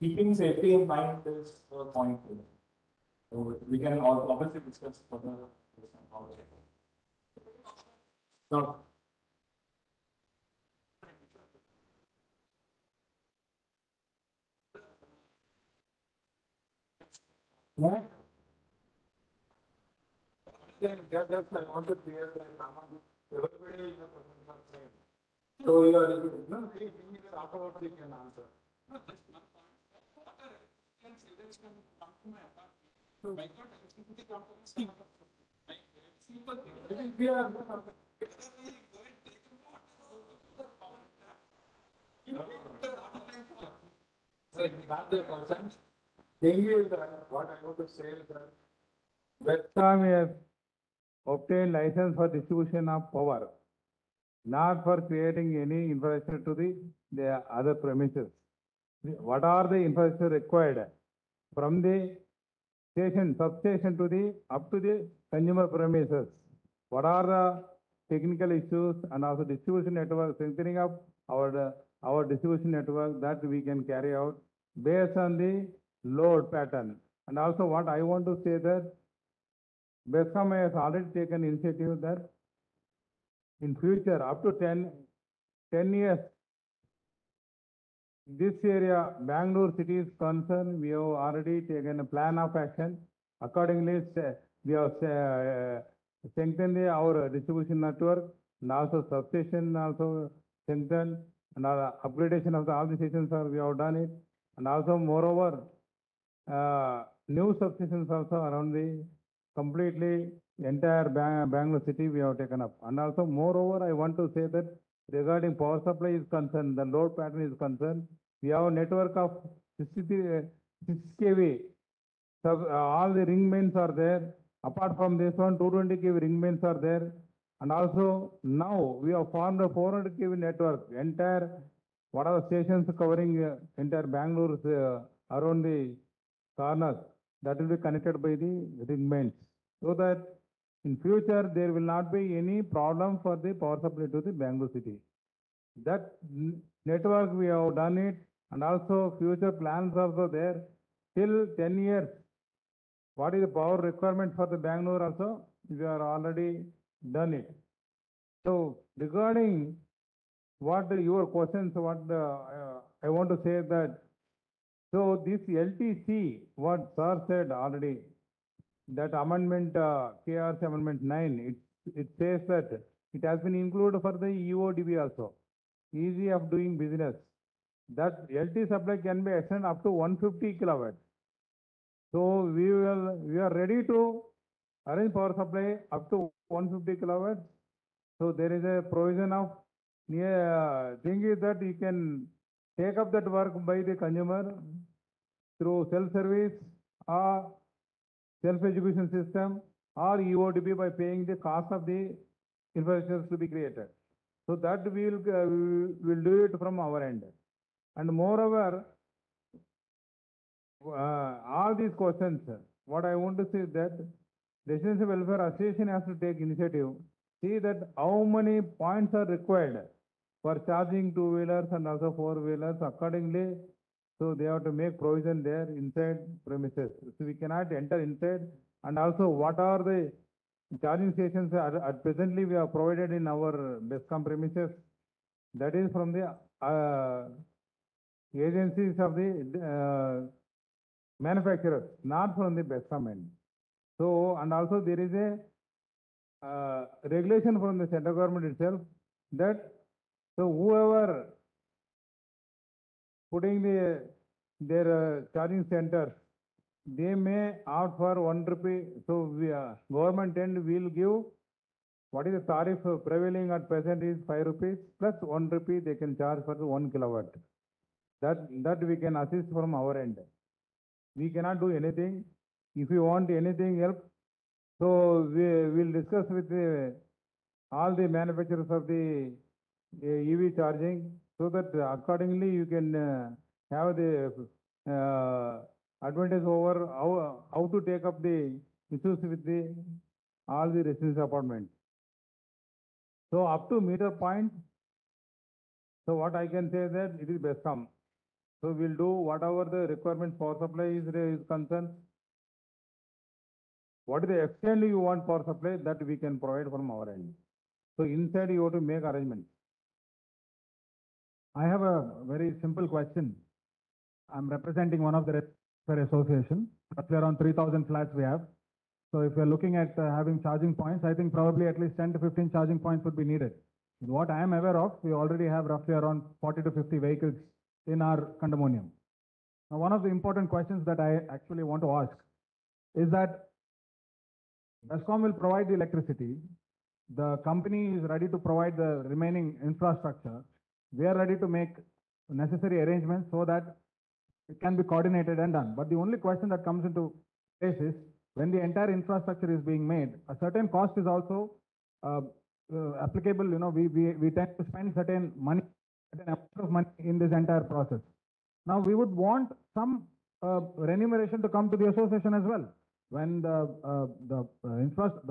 keeping safety in mind is the point. So we can obviously discuss further. So, yeah. That's I want to clear that everybody is a person of same. So you are no, he is afterwards he can answer. We are not the person. Thing is that what I want to say is that BESCOM has obtained license for distribution of power, not for creating any infrastructure to the other premises. What are the infrastructure required from the station, substation to the, up to the consumer premises? What are the technical issues and also distribution network, strengthening up our distribution network that we can carry out based on the load pattern. And also what I want to say that BESCOM has already taken initiative that in future, up to 10 years, this area, Bangalore city is concerned, we have already taken a plan of action. Accordingly, we have strengthened our distribution network and also substation also strengthened, and upgradation of all the stations we have done it. And also moreover, new substations also around the completely entire Bangalore city we have taken up. And also moreover, I want to say that regarding power supply is concerned, the load pattern is concerned, we have a network of 6 kV. So all the ring mains are there. Apart from this one, 220 kV ring mains are there. And also now we have formed a 400 kV network. Entire, what are the stations covering entire Bangalore around the corners, that will be connected by the ring mains. So that in future there will not be any problem for the power supply to the Bangalore city. That network we have done it, and also future plans also there. Till 10 years, what is the power requirement for the Bangalore also? We are already done it. So regarding what your questions, what I want to say that, so this LTC, what sir said already, that amendment, KRC amendment 9, it says that it has been included for the EODB also, easy of doing business. That LT supply can be extended up to 150 kilowatts. So we are ready to arrange power supply up to 150 kilowatts. So there is a provision of thing is that you can take up that work by the consumer through self-service or self-education system or EODB by paying the cost of the infrastructure to be created. So that we will do it from our end. And moreover, all these questions, what I want to say is that Residential Welfare Association has to take initiative, see that how many points are required for charging two-wheelers and also four-wheelers accordingly. So they have to make provision there inside premises. So we cannot enter inside. And also what are the charging stations at presently we have provided in our BESCOM premises. That is from the agencies of the manufacturers, not from the BESCOM end. So, and also there is a regulation from the central government itself that so whoever putting their charging centers, they may opt for 1 rupee. So we, government end will give what is the tariff prevailing at present is 5 rupees plus 1 rupee they can charge for 1 kilowatt. That we can assist from our end. We cannot do anything. If you want anything else, so we will discuss with all the manufacturers of the EV charging, so that accordingly you can have the advantage over how to take up the issues with the all the residential apartments. So up to meter point, so what I can say that it is BESCOM. So we'll do whatever the requirement power supply is concerned. What is the extent you want power supply that we can provide from our end. So inside you have to make arrangements. I have a very simple question. I'm representing one of the association. Roughly around 3,000 flats we have. So if we're looking at having charging points, I think probably at least 10 to 15 charging points would be needed. What I am aware of, we already have roughly around 40 to 50 vehicles in our condominium. Now, one of the important questions that I actually want to ask is that BESCOM will provide the electricity. The company is ready to provide the remaining infrastructure. We are ready to make necessary arrangements so that it can be coordinated and done. But the only question that comes into place is when the entire infrastructure is being made, a certain cost is also applicable. You know, we tend to spend certain money, certain amount of money in this entire process. Now, we would want some remuneration to come to the association as well. When the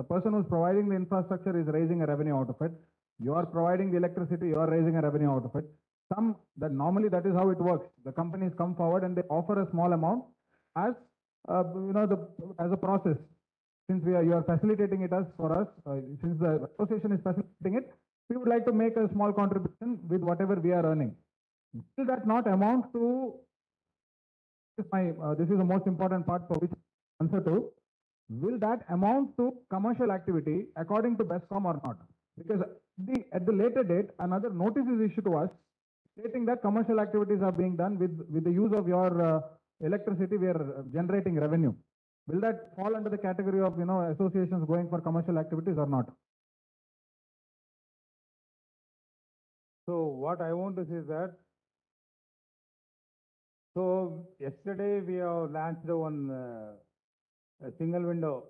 person who's providing the infrastructure is raising a revenue out of it, you are providing the electricity, you are raising a revenue out of it. Normally that is how it works. The companies come forward and they offer a small amount as as a process. Since you are facilitating it for us, since the association is facilitating it, we would like to make a small contribution with whatever we are earning. Will that not amount to this is the most important part for which answer to, will that amount to commercial activity according to BESCOM or not? Because at the later date, another notice is issued to us stating that commercial activities are being done with the use of your electricity, we are generating revenue. Will that fall under the category of associations going for commercial activities or not? So what I want to say is that, so yesterday we have launched one a single window,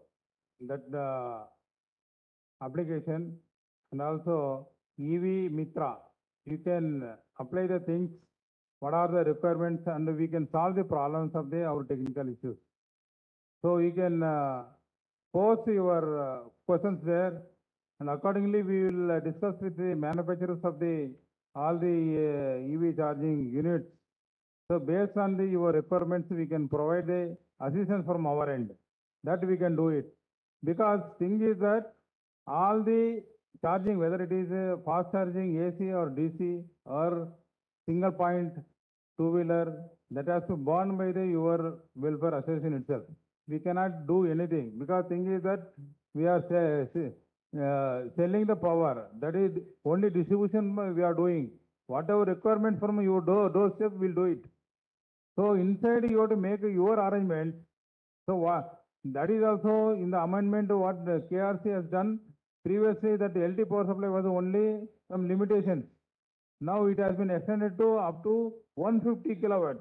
that the application, and also EV Mitra. You can apply the things, what are the requirements, and we can solve the problems of our technical issues. So you can post your questions there, and accordingly we will discuss with the manufacturers of all the EV charging units. So based on your requirements, we can provide the assistance from our end. That we can do it. Because thing is that all the charging, whether it is fast charging AC or DC or single point two-wheeler, that has to borne by your welfare association itself. We cannot do anything because thing is that we are selling the power. That is only distribution we are doing. Whatever requirement from your doorstep, we'll do it. So inside you have to make your arrangement. So what? That is also in the amendment what the KRC has done. Previously that the LT power supply was only some limitations. Now it has been extended to up to 150 kilowatts.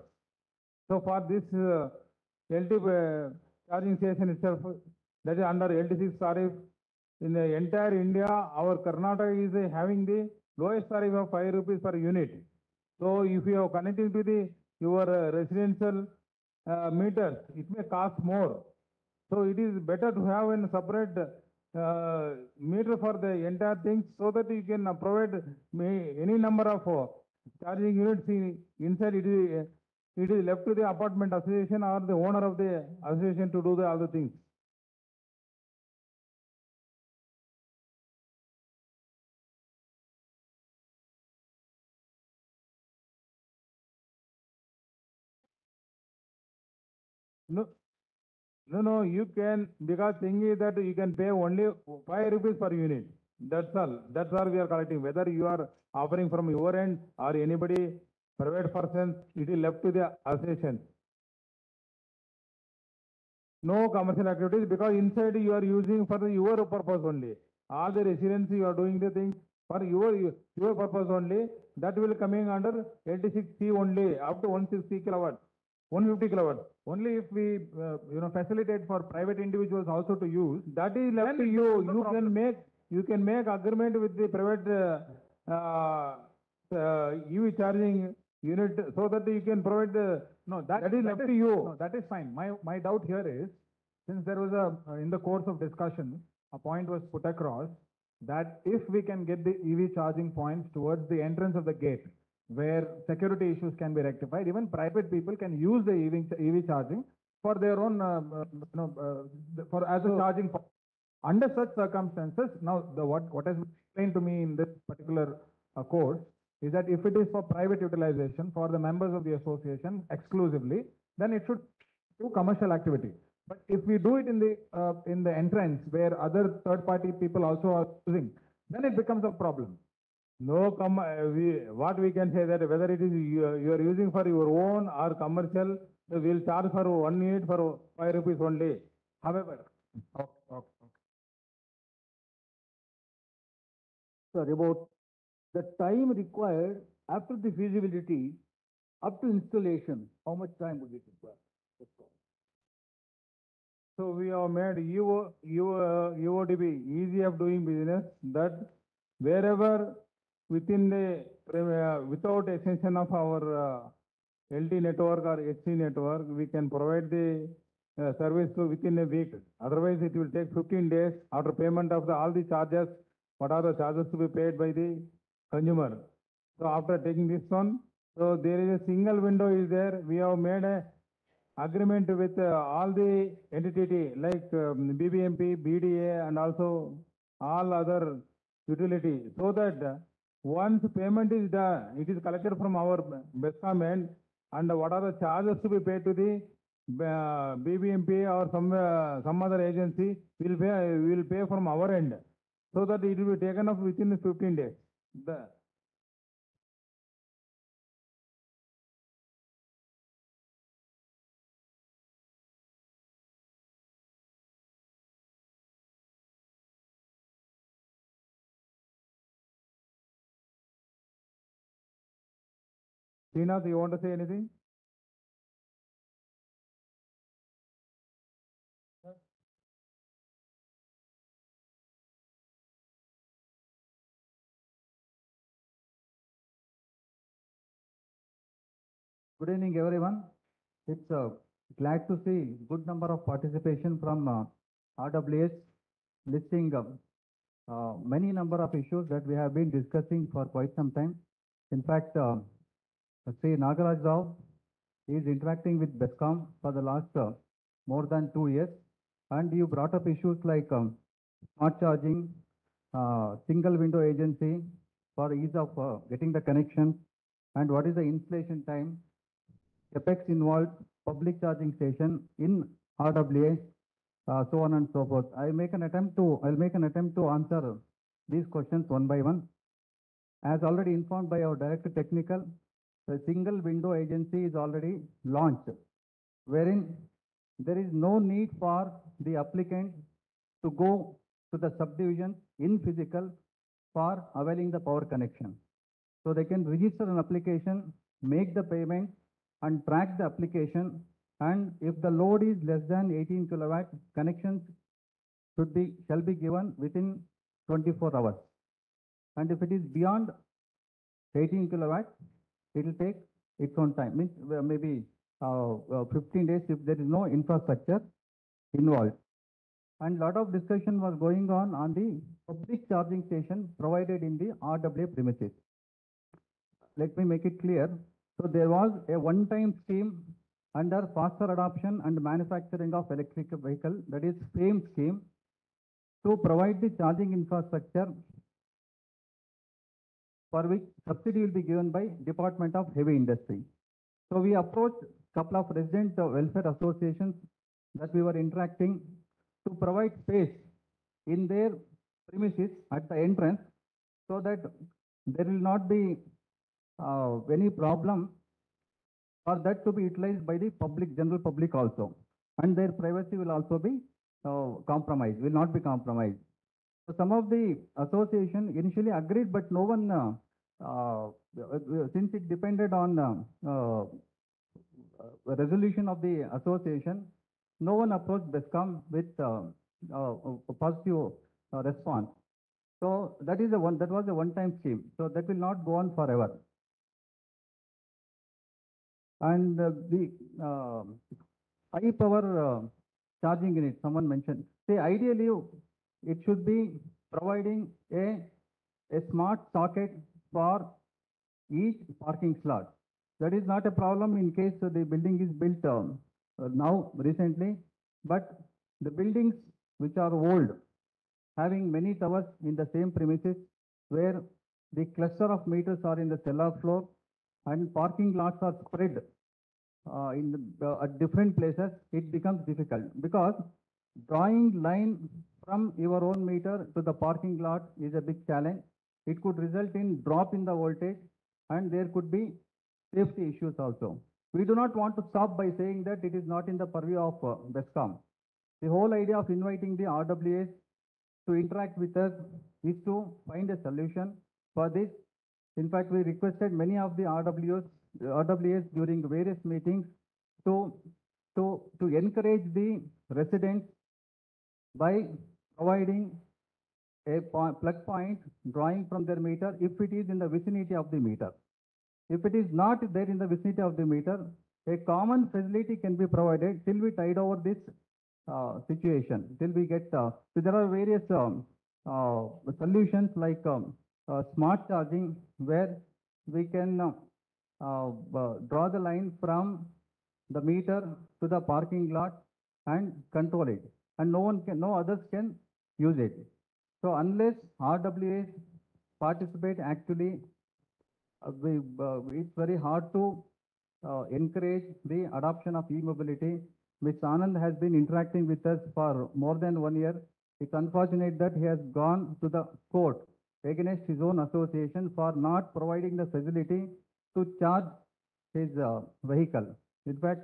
So for this LT charging station itself, that is under LT6 tariff, in the entire India, our Karnataka is having the lowest tariff of 5 rupees per unit. So if you are connecting to your residential meters, it may cost more. So it is better to have a separate meter for the entire thing so that you can provide any number of charging units inside. It is left to the apartment association or the owner of the association to do the other things. No, you can, because thing is that you can pay only 5 rupees per unit. That's all. That's all we are collecting. Whether you are offering from your end or anybody, private person, it is left to the association. No commercial activities, because inside you are using for your purpose only. All the residents you are doing the things for your purpose only. That will coming under 86C only, up to 160 kilowatts. 150 kilowatts. Only if we facilitate for private individuals also to use, that is left to you. You can make agreement with the private EV charging unit so that you can provide the. No, that is left to you. No, that is fine. My doubt here is, since there was in the course of discussion, a point was put across that if we can get the EV charging points towards the entrance of the gate, where security issues can be rectified. Even private people can use the EV charging for their own, for as a charging. Under such circumstances, now what has been explained to me in this particular course is that if it is for private utilization for the members of the association exclusively, then it should do commercial activity. But if we do it in the entrance where other third-party people also are using, then it becomes a problem. No, what we can say that whether it is you are using for your own or commercial, we will charge for 1 unit for 5 rupees only. However, okay. Sir, about the time required after the feasibility up to installation, how much time would it require? So we have made UODB easy of doing business, that wherever within the without extension of our LT network or HC network, we can provide the service within a week. Otherwise, it will take 15 days after payment of all the charges. What are the charges to be paid by the consumer? So after taking this one, so there is a single window is there. We have made a agreement with all the entity like BBMP, BDA, and also all other utilities, so that once payment is done, it is collected from our BESCOM end, and what are the charges to be paid to the BBMP or some other agency will pay from our end, so that it will be taken up within 15 days. Sreenath, you want to say anything? Good evening, everyone. It's glad to see good number of participation from RWAs, listing many number of issues that we have been discussing for quite some time. In fact, say Nagaraj Rao is interacting with BESCOM for the last more than 2 years, and you brought up issues like smart charging, single window agency for ease of getting the connection, and what is the installation time, CapEx involved, public charging station in RWA, so on and so forth. I'll make an attempt to answer these questions one by one. As already informed by our Director Technical, the single window agency is already launched, wherein there is no need for the applicant to go to the subdivision in physical for availing the power connection. So they can register an application, make the payment, and track the application, and if the load is less than 18 kilowatt, connections shall be given within 24 hours. And if it is beyond 18 kilowatt, it will take its own time, means maybe 15 days if there is no infrastructure involved. And lot of discussion was going on the public charging station provided in the RWA premises. Let me make it clear. So there was a one-time scheme under faster adoption and manufacturing of electric vehicle, that is FAME scheme, to provide the charging infrastructure for which subsidy will be given by Department of Heavy Industry. So we approached couple of resident welfare associations that we were interacting to provide space in their premises at the entrance, so that there will not be any problem for that to be utilized by the public, general public also, and their privacy will also be compromised, will not be compromised. So some of the association initially agreed, but no one, since it depended on resolution of the association, no one approached BESCOM with a positive response. So that was a one-time scheme. So that will not go on forever. And the high power charging unit, someone mentioned. Say ideally, it should be providing a smart socket for each parking slot. That is not a problem in case the building is built now recently, but the buildings which are old, having many towers in the same premises, where the cluster of meters are in the cellar floor and parking lots are spread at different places, it becomes difficult because drawing line from your own meter to the parking lot is a big challenge. It could result in drop in the voltage and there could be safety issues also. We do not want to stop by saying that it is not in the purview of BESCOM. The whole idea of inviting the RWAs to interact with us is to find a solution for this. In fact, we requested many of the RWAs during various meetings to, to encourage the residents by providing a plug point drawing from their meter if it is in the vicinity of the meter. If it is not there in the vicinity of the meter, a common facility can be provided till we tide over this situation, till we get, so there are various solutions like smart charging where we can draw the line from the meter to the parking lot and control it, and no others can use it. So unless RWAs participate actually, it's very hard to encourage the adoption of e-mobility. Mr. Anand has been interacting with us for more than 1 year. It's unfortunate that he has gone to the court against his own association for not providing the facility to charge his vehicle. In fact,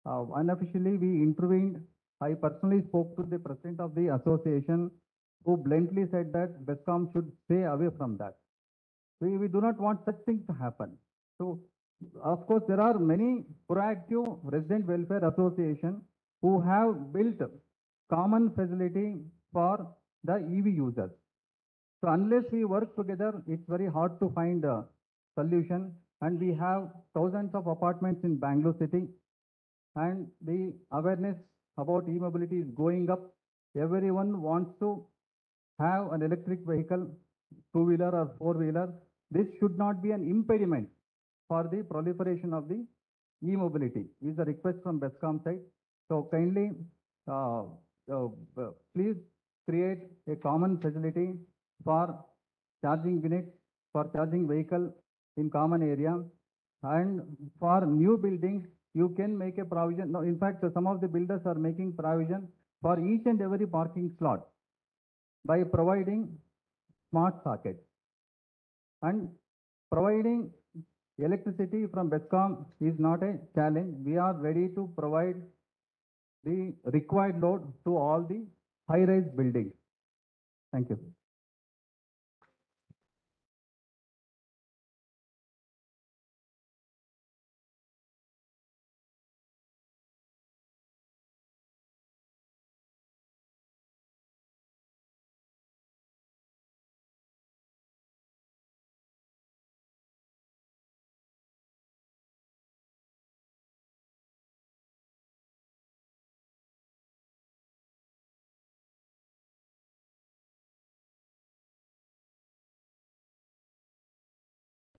unofficially we intervened. I personally spoke to the president of the association, who bluntly said that BESCOM should stay away from that. We do not want such things to happen. So, of course, there are many proactive resident welfare associations who have built common facility for the EV users. So unless we work together, it's very hard to find a solution. And we have thousands of apartments in Bangalore city, and the awareness about e-mobility is going up. Everyone wants to have an electric vehicle, two-wheeler or four-wheeler. This should not be an impediment for the proliferation of the e-mobility, is a request from BESCOM side. So kindly, please create a common facility for charging units, for charging vehicle in common area. And for new buildings, you can make a provision. No, in fact, some of the builders are making provision for each and every parking slot by providing smart sockets. And providing electricity from BESCOM is not a challenge. We are ready to provide the required load to all the high-rise buildings. Thank you.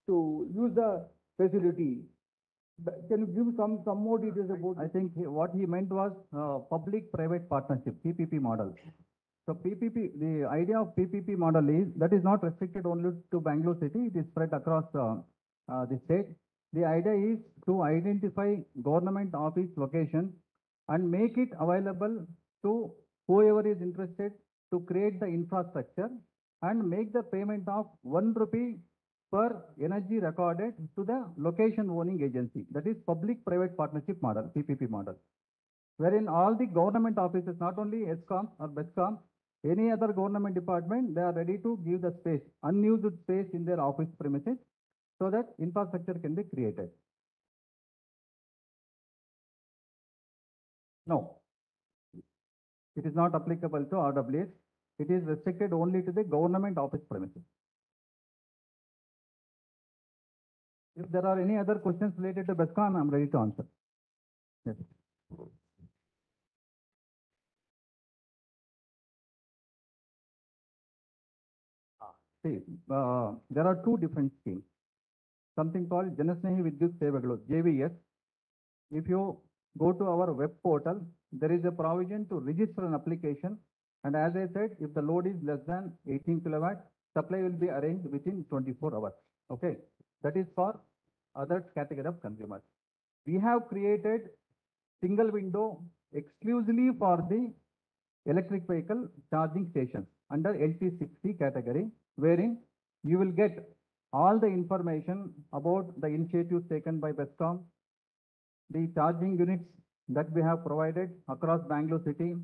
To use the facility. Can you give some more details about? I think what he meant was public-private partnership, PPP model. So PPP, the idea of PPP model is that is not restricted only to Bangalore city. It is spread across the state. The idea is to identify government office locations and make it available to whoever is interested to create the infrastructure and make the payment of 1 rupee per energy recorded to the location owning agency. That is public-private partnership model, PPP model, wherein all the government offices, not only ESCOM or BESCOM, any other government department, they are ready to give the space, unused space in their office premises, so that infrastructure can be created. No, it is not applicable to RWAs. It is restricted only to the government office premises. If there are any other questions related to BESCOM, I am ready to answer. Yes. See, there are two different schemes. something called Janasnehi Vidyut Sevagalu, JVS. If you go to our web portal, there is a provision to register an application. And as I said, if the load is less than 18 kilowatt, supply will be arranged within 24 hours. Okay, that is for other category of consumers. We have created single window exclusively for the electric vehicle charging stations under LT60 category, wherein you will get all the information about the initiatives taken by BESCOM, the charging units that we have provided across Bangalore city,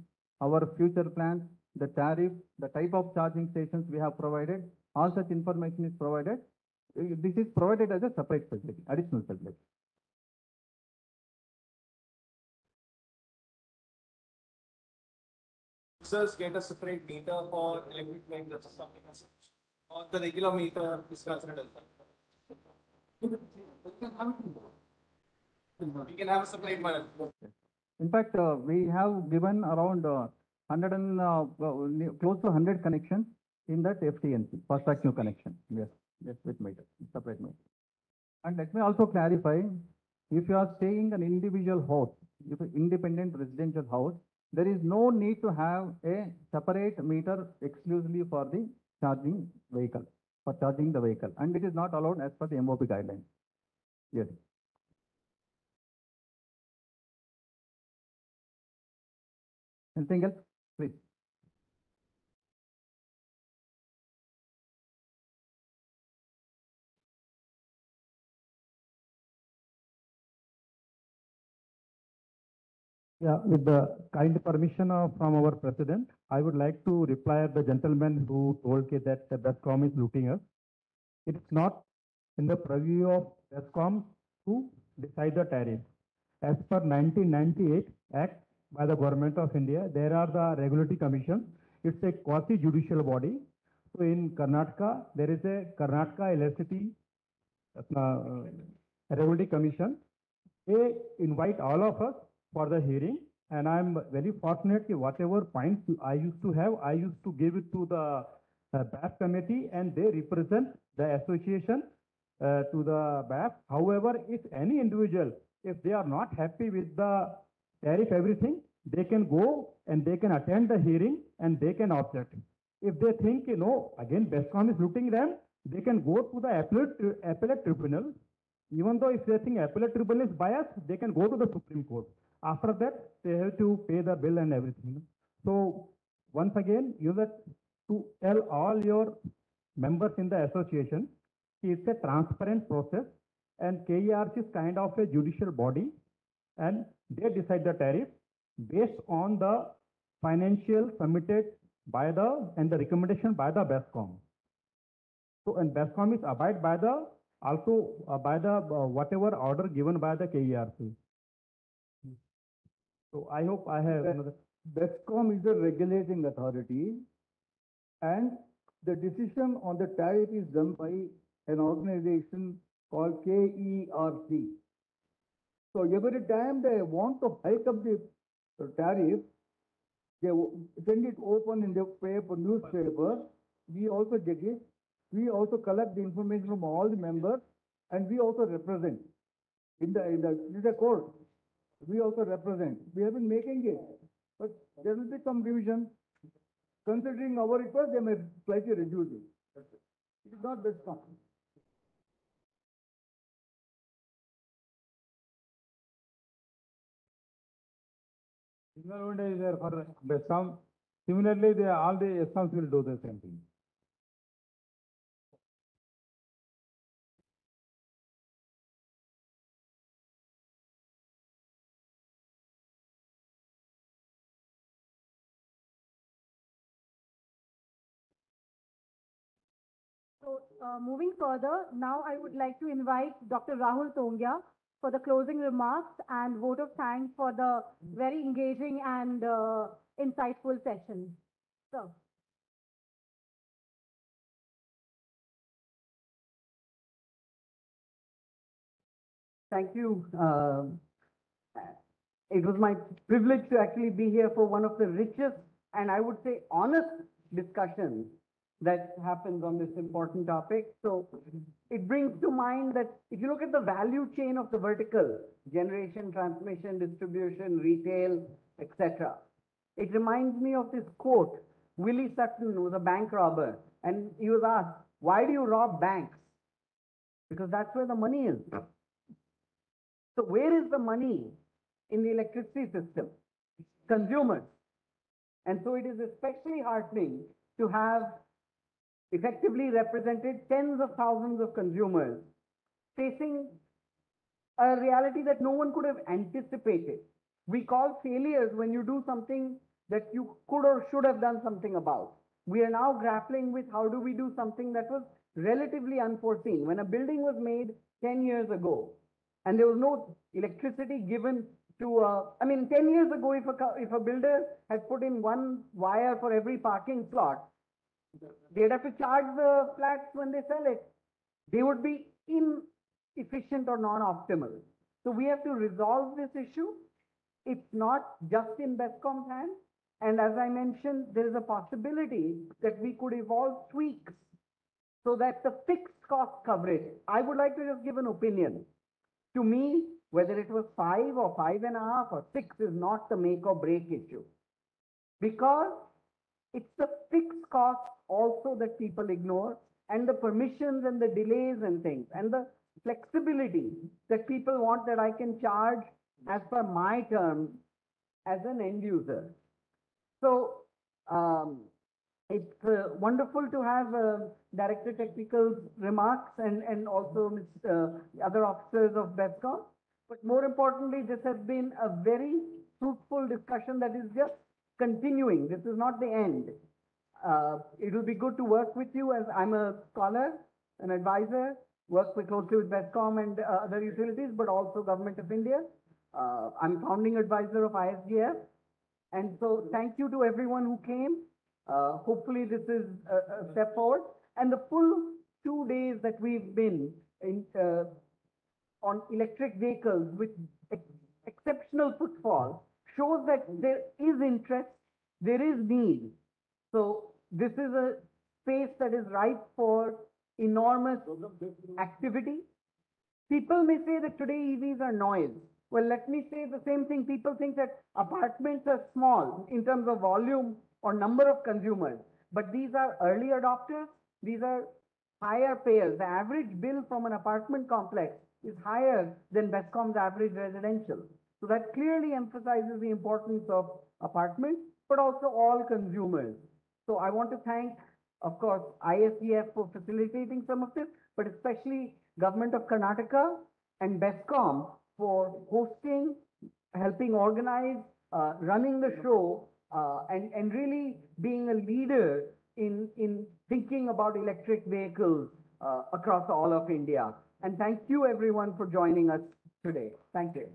our future plans, the tariff, the type of charging stations we have provided, all such information is provided. This is provided as a separate facility, additional facility. Users get a separate meter for electric vehicles or something as such, or the regular meter is considered as well. We can have a separate meter. In fact, we have given around 100 and close to 100 connections in that FTNC, fast track new connection. Yes, yes, with meter, separate meter. And let me also clarify, if you are staying an individual house, if an independent residential house, there is no need to have a separate meter exclusively for the charging vehicle, for charging the vehicle, and it is not allowed as per the MOP guidelines. Yes. Anything else, please? Yeah, with the kind permission from our president, I would like to reply the gentleman who told that the BESCOM is looting us. It's not in the purview of BESCOM to decide the tariff. As per 1998 Act by the Government of India, there are the regulatory commissions. It's a quasi-judicial body. So in Karnataka, there is a Karnataka Electricity Regulatory Commission. They invite all of us for the hearing, and I'm very fortunate that whatever points I used to have, I used to give it to the BAF committee, and they represent the association to the BAF. However, if any individual, if they are not happy with the tariff, everything, they can go and they can attend the hearing and they can object. If they think, again, BESCOM is looting them, they can go to the appellate tribunal. Even though if they think appellate tribunal is biased, they can go to the Supreme Court. After that, they have to pay the bill and everything. So once again, you have to tell all your members in the association, it's a transparent process, and KERC is kind of a judicial body, and they decide the tariff based on the financial submitted by the and the recommendation by the BESCOM. So and BESCOM is abide by the also by the whatever order given by the KERC. So I hope I have another. BESCOM is the regulating authority, and the decision on the tariff is done by an organization called KERC. So every time they want to hike up the tariff, they send it open in the paper, newspaper. We also check it. We also collect the information from all the members, and we also represent in the court. We also represent. We have been making it, but there will be some revision. Considering our request, they may slightly reduce it. It is not BESCOM. Single window is there for BESCOM. Similarly, all the ESCOMs will do the same thing. So moving further, now I would like to invite Dr. Rahul Tongia for the closing remarks and vote of thanks for the very engaging and insightful session. So. Thank you. It was my privilege to actually be here for one of the richest and I would say honest discussions that happens on this important topic. So it brings to mind that if you look at the value chain of the vertical, generation, transmission, distribution, retail, etc., it reminds me of this quote. Willie Sutton was a bank robber, and he was asked, why do you rob banks? Because that's where the money is. So where is the money in the electricity system? Consumers. And so it is especially heartening to have effectively represented tens of thousands of consumers facing a reality that no one could have anticipated. We call failures when you do something that you could or should have done something about. We are now grappling with how do we do something that was relatively unforeseen. When a building was made 10 years ago and there was no electricity given to, 10 years ago, if a builder had put in one wire for every parking slot, they'd have to charge the flats when they sell it. They would be inefficient or non-optimal. So we have to resolve this issue. It's not just in BESCOM's hands. And as I mentioned, there is a possibility that we could evolve tweaks so that the fixed cost coverage, I would like to just give an opinion. To me, whether it was 5 or 5.5 or 6 is not the make or break issue. Because it's the fixed cost also that people ignore, and the permissions and the delays and things, and the flexibility that people want that I can charge as per my terms as an end user. So it's wonderful to have Director Technical's remarks and also other officers of BESCOM. But more importantly, this has been a very fruitful discussion that is just continuing. This is not the end. It will be good to work with you as I'm a scholar, an advisor, work closely with BESCOM and other utilities, but also Government of India. I'm founding advisor of ISGF. And so thank you to everyone who came. Hopefully this is a step forward. And the full 2 days that we've been in, on electric vehicles with exceptional footfall shows that there is interest, there is need. So this is a space that is ripe for enormous activity. People may say that today EVs are noise. Well, let me say the same thing. People think that apartments are small in terms of volume or number of consumers, but these are early adopters. These are higher payers. The average bill from an apartment complex is higher than BESCOM's average residential. So that clearly emphasizes the importance of apartments, but also all consumers. So I want to thank, of course, ISGF for facilitating some of this, but especially Government of Karnataka and BESCOM for hosting, helping organize, running the show, and really being a leader in thinking about electric vehicles across all of India. And thank you everyone for joining us today. Thank you.